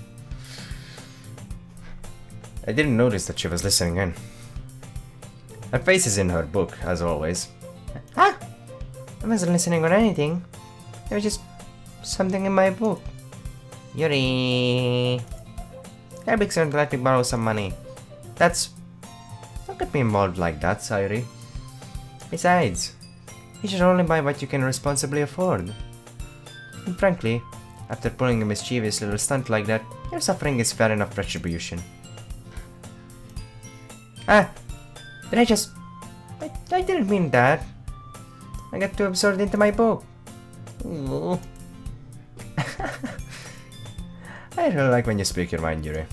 I didn't notice that she was listening in. Her face is in her book, as always. Huh? I wasn't listening on anything. There was just something in my book. Yuri. That big son would like to borrow some money. Don't get me involved like that, Sayori. Besides, you should only buy what you can responsibly afford. And frankly, after pulling a mischievous little stunt like that, your suffering is fair enough retribution. Did I didn't mean that. I got too absorbed into my book. Ooh. I really like when you speak your mind, Yuri.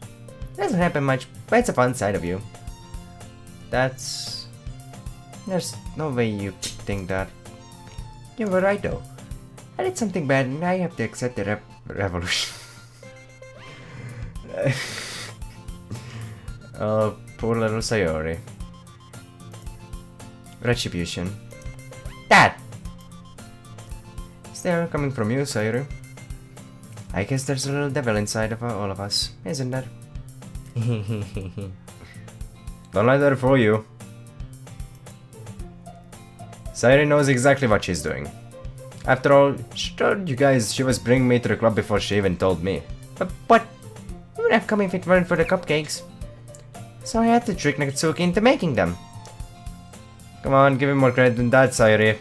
It doesn't happen much, but it's a fun side of you. There's no way you could think that. You were right though. I did something bad and I have to accept the revolution. Oh, poor little Sayori. Retribution. That! Still coming from you, Sayori. I guess there's a little devil inside of all of us, isn't there? Don't let her fool you. Sayori knows exactly what she's doing. After all, she told you guys she was bringing me to the club before she even told me. But you would have come if it weren't for the cupcakes. So I had to trick Natsuki into making them. Come on, give him more credit than that, Sayori.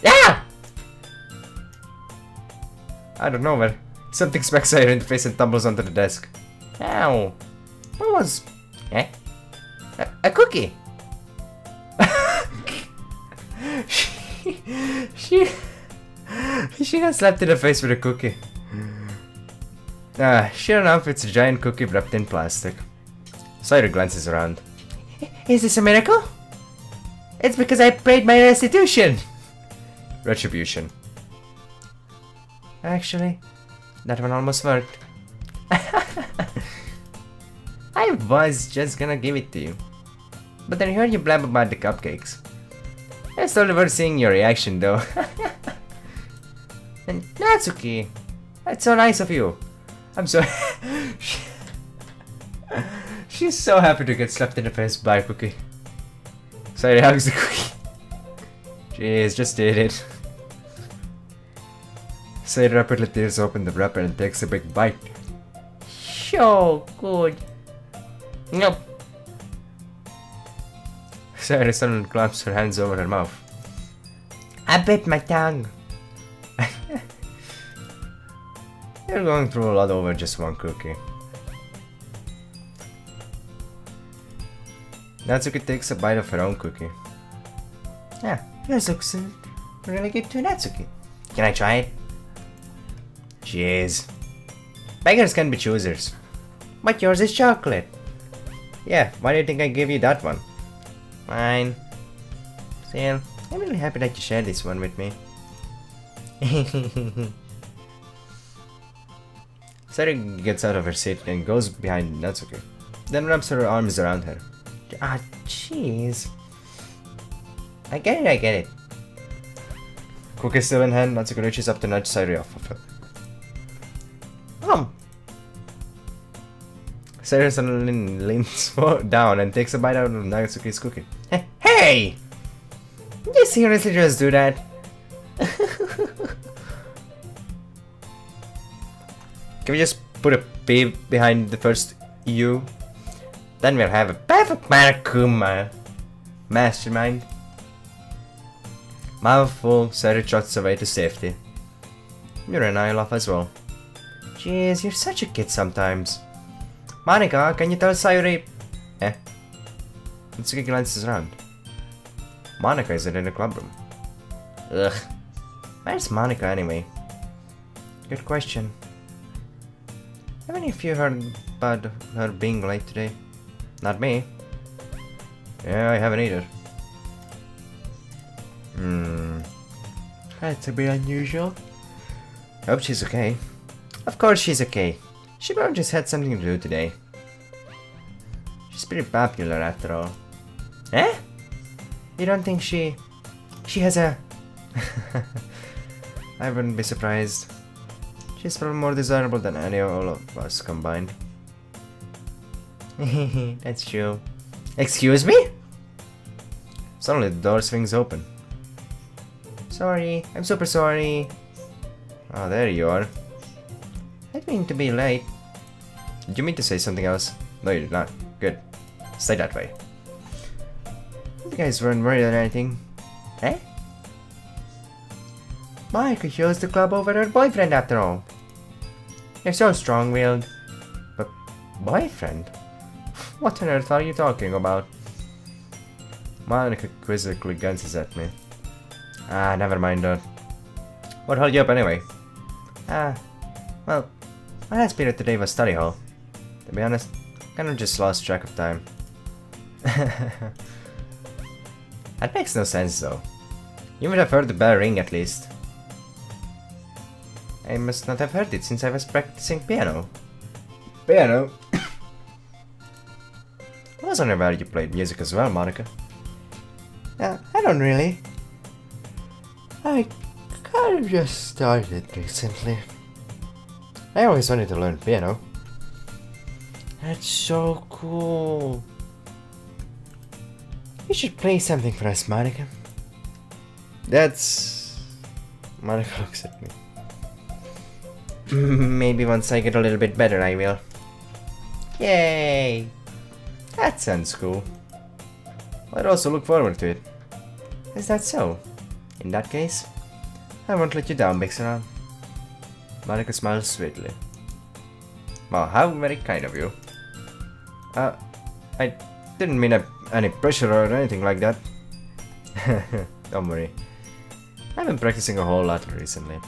Yeah! I don't know where. Something smacks Sayori in the face and tumbles onto the desk. Ow. What was... Eh? A cookie! she got slapped in the face with a cookie. Sure enough, it's a giant cookie wrapped in plastic. Sayuri glances around. Is this a miracle? It's because I paid my restitution! Retribution. Actually, that one almost worked. I was just gonna give it to you. But then I heard you blab about the cupcakes. It's totally worth seeing your reaction though. And Natsuki! That's so nice of you. I'm so... She's so happy to get slapped in the face by a cookie. Sayuri hugs the cookie. Jeez, just did it. Sayuri rapidly tears open the wrapper and takes a big bite. So good. Nope. Sayuri suddenly clamps her hands over her mouth. I bit my tongue. You're going through a lot over just one cookie. Natsuki takes a bite of her own cookie. Yeah, yours looks really good too, Natsuki. Can I try it? Jeez. Beggars can be choosers. But yours is chocolate. Yeah, why do you think I gave you that one? Fine. Still, I'm really happy that you shared this one with me. Sayuri gets out of her seat and goes behind Natsuki, then wraps her arms around her. Ah, jeez. I get it. Cookie still in hand, Natsuki reaches up to nudge Sayuri off of her. Sayuri suddenly leans down and takes a bite out of Natsuki's cookie. Hey! Did you seriously just do that? Can we just put a P behind the first U? Then we'll have a perfect Marakuma mastermind. Mouthful, Sayuri trots away to safety. You're an eye laugh as well. Jeez, you're such a kid sometimes. Monika, can you tell Sayuri? Natsuki glances around. Monika isn't in the club room. Ugh. Where's Monika anyway? Good question. Have any of you heard about her being late today? Not me. Yeah, I haven't either. That's a bit unusual. Hope she's okay. Of course she's okay. She probably just had something to do today. She's pretty popular after all. Eh? You don't think she has a... I wouldn't be surprised. She's probably more desirable than any of all of us combined. That's true. Excuse me? Suddenly the door swings open. Sorry, I'm super sorry. Oh, there you are. I didn't mean to be late. Did you mean to say something else? No, you did not. Good. Stay that way. You guys weren't worried or anything. Eh? Mike chose the club over her boyfriend after all. You're so strong-willed. But boyfriend? What on earth are you talking about? Monika quizzically glances at me. Ah, never mind that. What held you up anyway? Well, my last period today was study hall. To be honest, kind of just lost track of time. That makes no sense though. You would have heard the bell ring at least. I must not have heard it since I was practicing piano. Piano? I was wondering whether you played music as well, Monika. I don't really. I kind of just started recently. I always wanted to learn piano. That's so cool. You should play something for us, Monika. That's... Monika looks at me. Maybe once I get a little bit better, I will. Yay! That sounds cool. I'd also look forward to it. Is that so? In that case, I won't let you down, Bixeron. Monika smiles sweetly. Well, how very kind of you. I didn't mean any pressure or anything like that. Don't worry. I've been practicing a whole lot recently.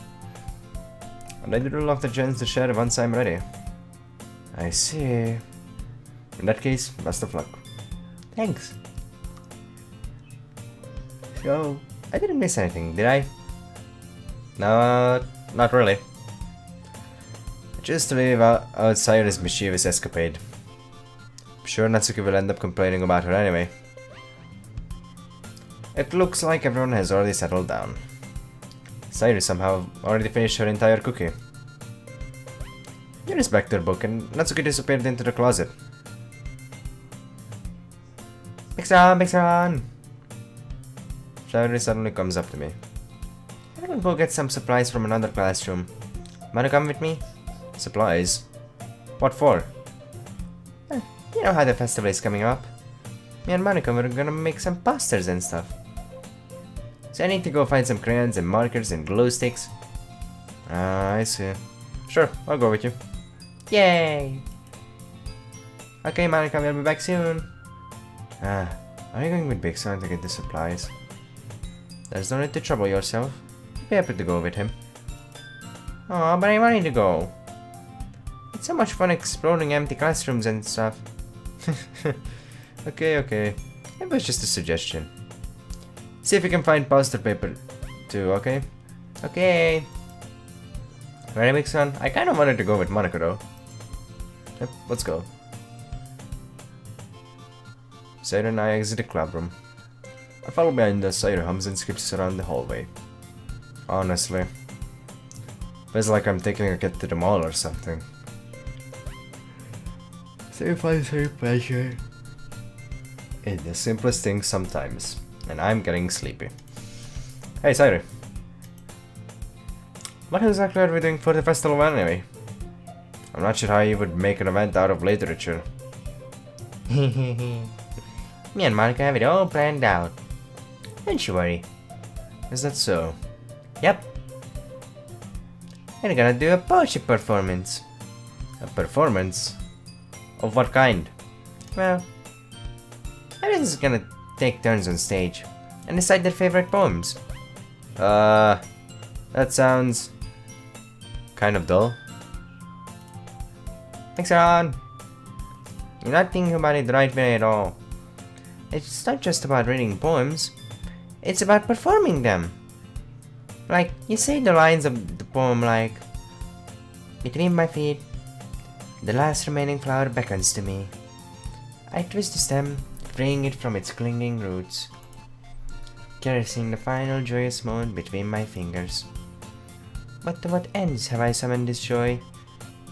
And I do love the chance to share once I'm ready. I see. In that case, best of luck. Thanks. So, I didn't miss anything, did I? No, not really. Just to leave outside his mischievous escapade. I'm sure Natsuki will end up complaining about her anyway. It looks like everyone has already settled down. Sayuri somehow already finished her entire cookie. Yuri's back to her book and Natsuki disappeared into the closet. Mixer on! Sayuri suddenly comes up to me. I'm gonna go get some supplies from another classroom. Wanna come with me? Supplies? What for? You know how the festival is coming up. Me and Monica were gonna make some posters and stuff. So I need to go find some crayons and markers and glue sticks. I see. Sure, I'll go with you. Yay! Okay, Monica, we'll be back soon. Are you going with Big Son to get the supplies? There's no need to trouble yourself. Be happy to go with him. Aw, but I wanted to go. It's so much fun exploring empty classrooms and stuff. Okay. It was just a suggestion. See if you can find poster paper too, okay? Okay. Ready, Big Son? I kinda wanted to go with Monica though. Yep, let's go. Sayuri and I exit the club room. I follow behind as Sayuri hums and skips around the hallway. Honestly, feels like I'm taking a kid to the mall or something. Sayuri finds her pleasure in the simplest things sometimes, and I'm getting sleepy. Hey Sayuri, what exactly are we doing for the festival anyway? I'm not sure how you would make an event out of literature. Me and Monica have it all planned out. Don't you worry. Is that so? Yep. We're gonna do a poetry performance. A performance? Of what kind? Well, everyone's gonna take turns on stage and decide their favorite poems. That sounds kind of dull. Thanks, Ron. You're not thinking about it the right way at all. It's not just about reading poems, it's about performing them. Like, you say the lines of the poem like, between my feet, the last remaining flower beckons to me. I twist the stem, freeing it from its clinging roots, caressing the final joyous moment between my fingers. But to what ends have I summoned this joy?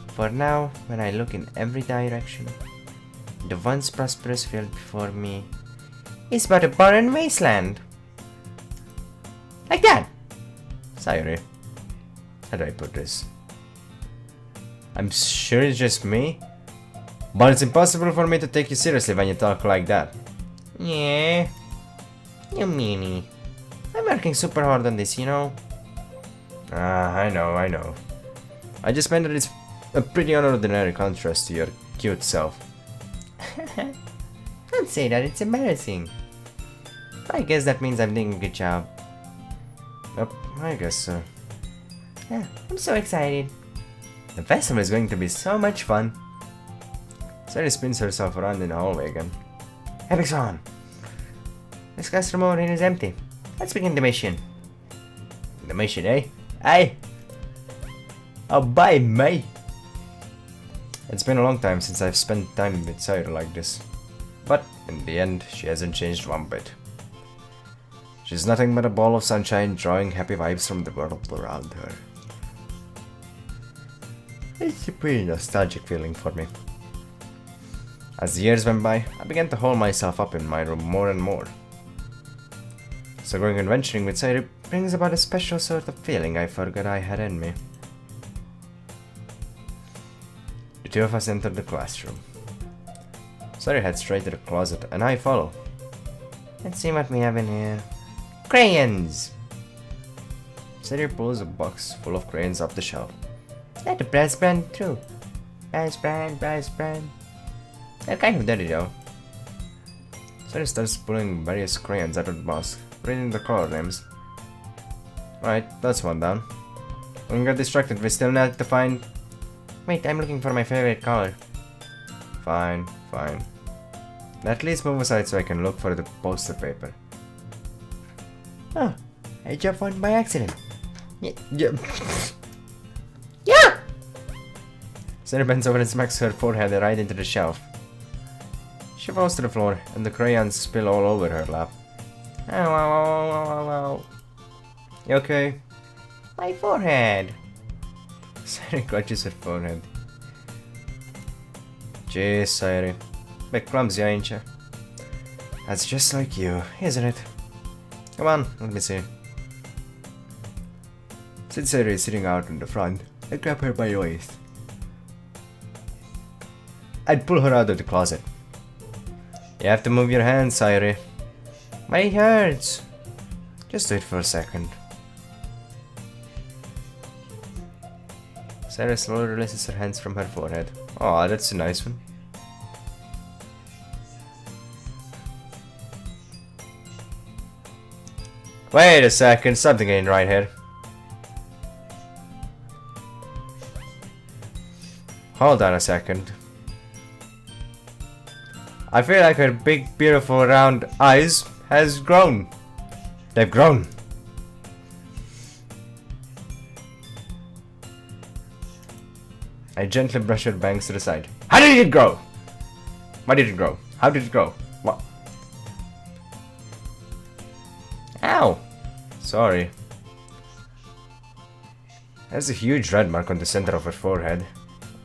For now, when I look in every direction, the once prosperous field before me is but a barren wasteland. Like that! Sayuri, how do I put this? I'm sure it's just me, but it's impossible for me to take you seriously when you talk like that. Yeah, you meanie. I'm working super hard on this, you know? I know. I just meant that it's a pretty unordinary contrast to your cute self. Don't say that, it's embarrassing. I guess that means I'm doing a good job. Yep, I guess so. Yeah, I'm so excited. The festival is going to be so much fun. Sayuri spins herself around in the hallway again. Epic's on! This classroom over here is empty. Let's begin the mission. The mission, eh? Aye! Oh, bye, mate! It's been a long time since I've spent time with Sayuri like this. But, in the end, she hasn't changed one bit. She's nothing but a ball of sunshine drawing happy vibes from the world around her. It's a pretty nostalgic feeling for me. As the years went by, I began to hole myself up in my room more and more. So going adventuring with Sayuri brings about a special sort of feeling I forgot I had in me. The two of us entered the classroom. Sayuri heads straight to the closet and I follow. Let's see what we have in here. Crayons! Sayuri pulls a box full of crayons off the shelf. That's a brass brand too. Brass brand. They're kind of dirty though. Sayuri starts pulling various crayons out of the box, reading the color names. Alright, that's one down. When we got distracted, we still need to find... Wait, I'm looking for my favorite color. Fine, fine. At least move aside so I can look for the poster paper. Oh, I dropped one by accident. Yeah. Yeah! Sarah bends over and smacks her forehead right into the shelf. She falls to the floor, and the crayons spill all over her lap. Ow, ow, ow, ow, ow, ow. You okay? My forehead! Sarah clutches her forehead. Jeez, Sayuri. Bit clumsy, ain't you? That's just like you, isn't it? Come on, let me see. Since Sayuri is sitting out in the front, I grab her by the waist. I'd pull her out of the closet. You have to move your hands, Sayuri. My hurts. Just do it for a second. Sarah slowly releases her hands from her forehead. Oh, that's a nice one. Wait a second, something ain't right here. Hold on a second. I feel like her big, beautiful, round eyes has grown. They've grown. I gently brush her bangs to the side. How did it grow? Why did it grow? How did it grow? What? Ow! Sorry. There's a huge red mark on the center of her forehead.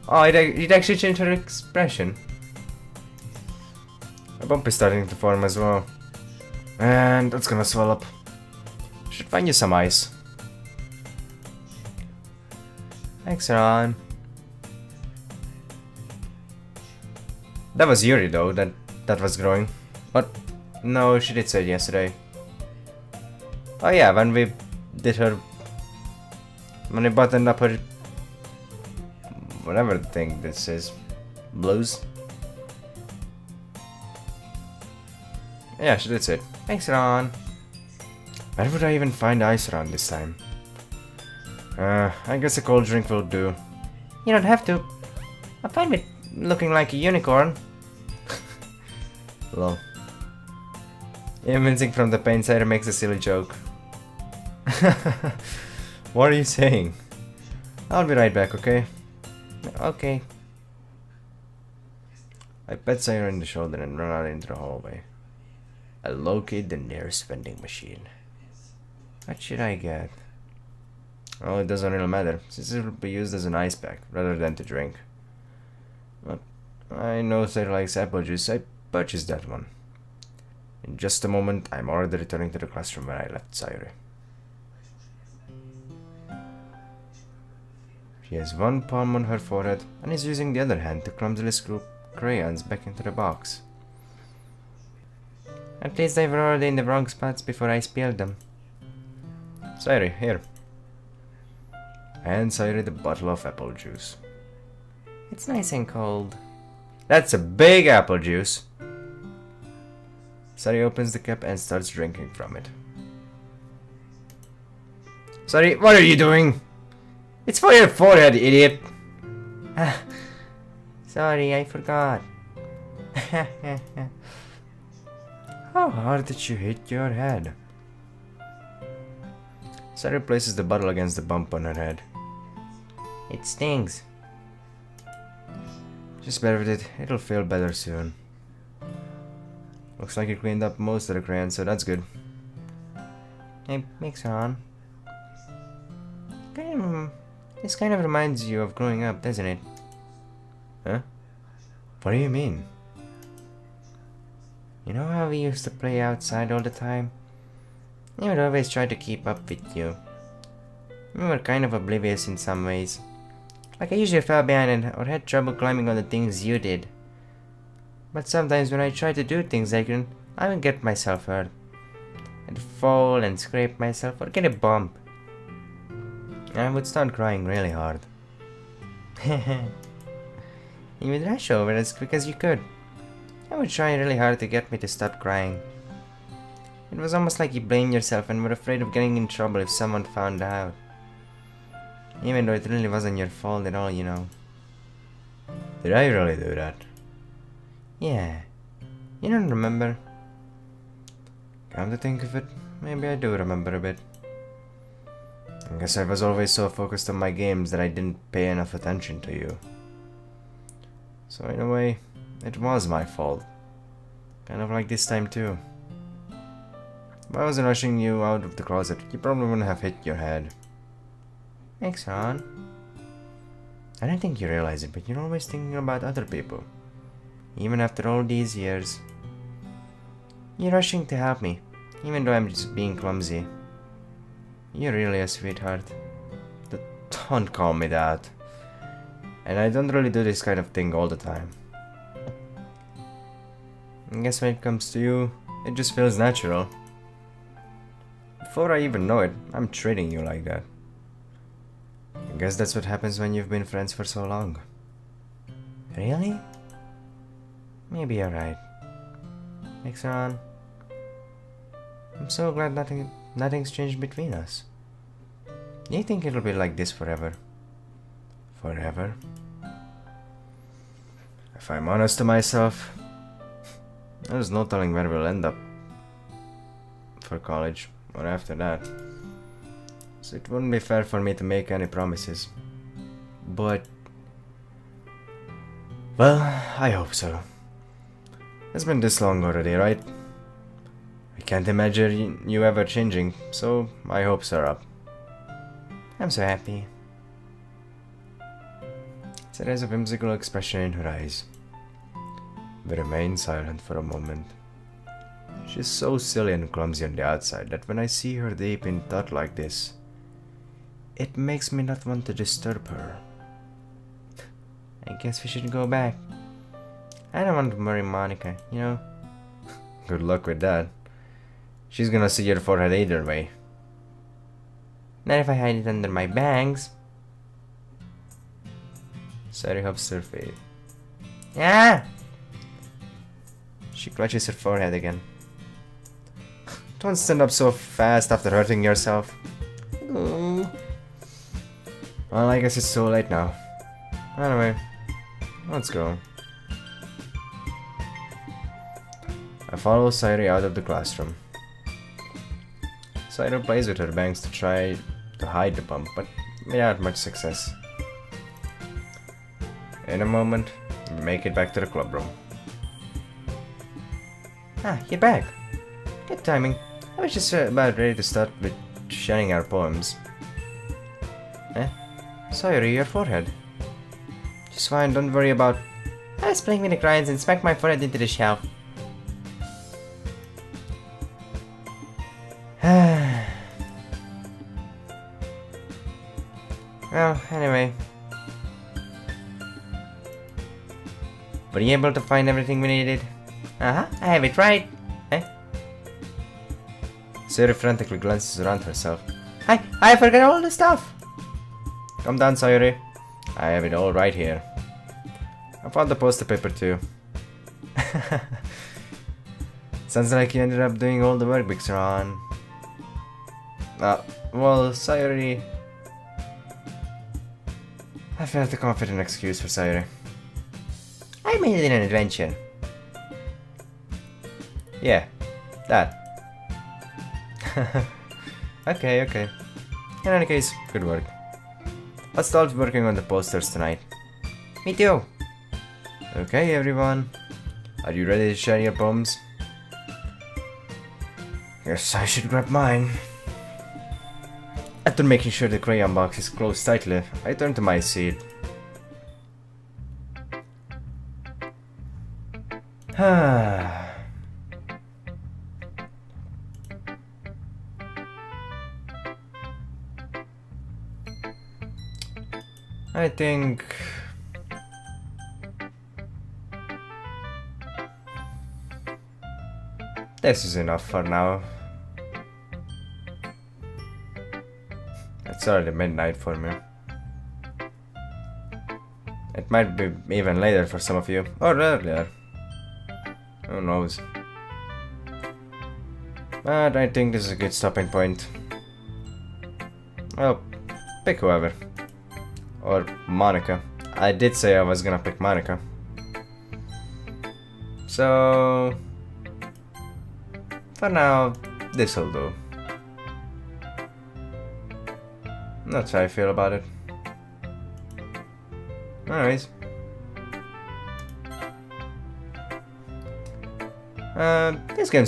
Oh, it actually changed her expression. A bump is starting to form as well. And that's gonna swell up. Should find you some ice. Thanks, Ron. That was Yuri though, that was growing. But no, she did say it yesterday. Oh yeah, when we buttoned up her whatever thing this is. Blues. Yeah, she did say it. Thanks, Ron. Where would I even find ice around this time? I guess a cold drink will do. You don't have to. I find it looking like a unicorn. Lol. Wincing from the pain, Sarah makes a silly joke. What are you saying? I'll be right back, okay? Okay. I pat Sarah in the shoulder and run out into the hallway. I locate the nearest vending machine. What should I get? Oh, it doesn't really matter, since it will be used as an ice pack rather than to drink. But I know Sarah likes apple juice, I purchased that one. In just a moment, I'm already returning to the classroom where I left Sayuri. She has one palm on her forehead and is using the other hand to clumsily screw crayons back into the box. At least they were already in the wrong spots before I spilled them. Sayuri, here. And Sayuri the bottle of apple juice. It's nice and cold. That's a big apple juice. Sayuri opens the cap and starts drinking from it. Sayuri, what are you doing? It's for your forehead, idiot. Sorry, I forgot. How hard did you hit your head? Sayuri places the bottle against the bump on her head. It stings. Just bear with it, it'll feel better soon. Looks like you cleaned up most of the crayons, so that's good. Hey, mix on. This kind of reminds you of growing up, doesn't it? Huh? What do you mean? You know how we used to play outside all the time? I would always try to keep up with you. We were kind of oblivious in some ways. Like I usually fell behind or had trouble climbing on the things you did. But sometimes when I tried to do things I couldn't, I would get myself hurt. I'd fall and scrape myself or get a bump. And I would start crying really hard. You would rush over as quick as you could. I would try really hard to get me to stop crying. It was almost like you blamed yourself and were afraid of getting in trouble if someone found out. Even though it really wasn't your fault at all, you know. Did I really do that? Yeah, you don't remember? Come to think of it, maybe I do remember a bit. I guess I was always so focused on my games that I didn't pay enough attention to you. So in a way, it was my fault. Kind of like this time too. If I wasn't rushing you out of the closet, you probably wouldn't have hit your head. Thanks, Ron. I don't think you realize it, but you're always thinking about other people. Even after all these years. You're rushing to help me, even though I'm just being clumsy. You're really a sweetheart. Don't call me that. And I don't really do this kind of thing all the time. I guess when it comes to you, it just feels natural. Before I even know it, I'm treating you like that. I guess that's what happens when you've been friends for so long. Really? Maybe you're right. Thanks, Ron. I'm so glad nothing's changed between us. Do you think it'll be like this forever? Forever? If I'm honest to myself, there's no telling where we'll end up for college or after that. So it wouldn't be fair for me to make any promises. But, well, I hope so. It's been this long already, right? I can't imagine you ever changing, so my hopes are up. I'm so happy. There is a whimsical expression in her eyes. We remain silent for a moment. She's so silly and clumsy on the outside that when I see her deep in thought like this, it makes me not want to disturb her. I guess we should go back. I don't want to marry Monica, you know? Good luck with that. She's gonna see your forehead either way. Not if I hide it under my bangs. Sari hops her feet. Ah! She clutches her forehead again. Don't stand up so fast after hurting yourself. Ooh. Well, I guess it's too late now. Anyway, let's go. I follow Sayuri out of the classroom. Sayuri plays with her bangs to try to hide the bump, but without much success. In a moment, we make it back to the club room. Ah, you're back. Good timing. I was just about ready to start with sharing our poems. Sayuri, your forehead. Just fine, don't worry about... I was playing with the crayons and smacked my forehead into the shelf. Well, anyway. Were you able to find everything we needed? I have it right. Sayuri frantically glances around herself. I forgot all the stuff. Calm down, Sayuri. I have it all right here. I found the poster paper too. Sounds like you ended up doing all the work, Big Ron. Well, Sayuri... I failed to come up with an excuse for Sayuri. I made it an adventure. Yeah, that. Okay. In any case, good work. Let's start working on the posters tonight. Me too. Okay, everyone. Are you ready to share your poems? Yes, I should grab mine. After making sure the crayon box is closed tightly, I turn to my seat. I think... this is enough for now. It's already midnight for me. It might be even later for some of you, or earlier. Who knows? But I think this is a good stopping point. Well, pick whoever. Or Monica. I did say I was gonna pick Monica. So for now, this'll do. That's how I feel about it. Anyways. This game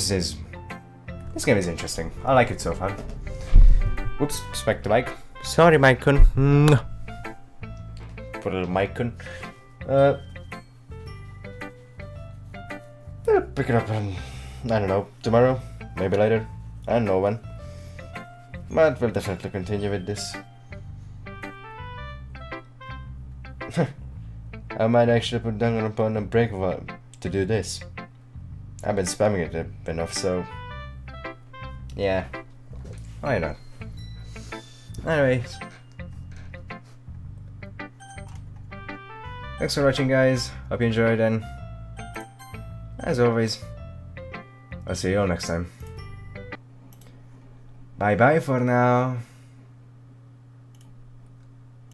is interesting. I like it so far. Whoops, smacked the mic. Sorry, Mike-kun. Put a little mic-kun. I'll pick it up on, I don't know, tomorrow? Maybe later? I don't know when. But we'll definitely continue with this. I might actually put Danganronpa on a break to do this. I've been spamming it enough, so yeah, why not? Anyways, thanks for watching, guys. Hope you enjoyed, and as always, I'll see you all next time. Bye bye for now.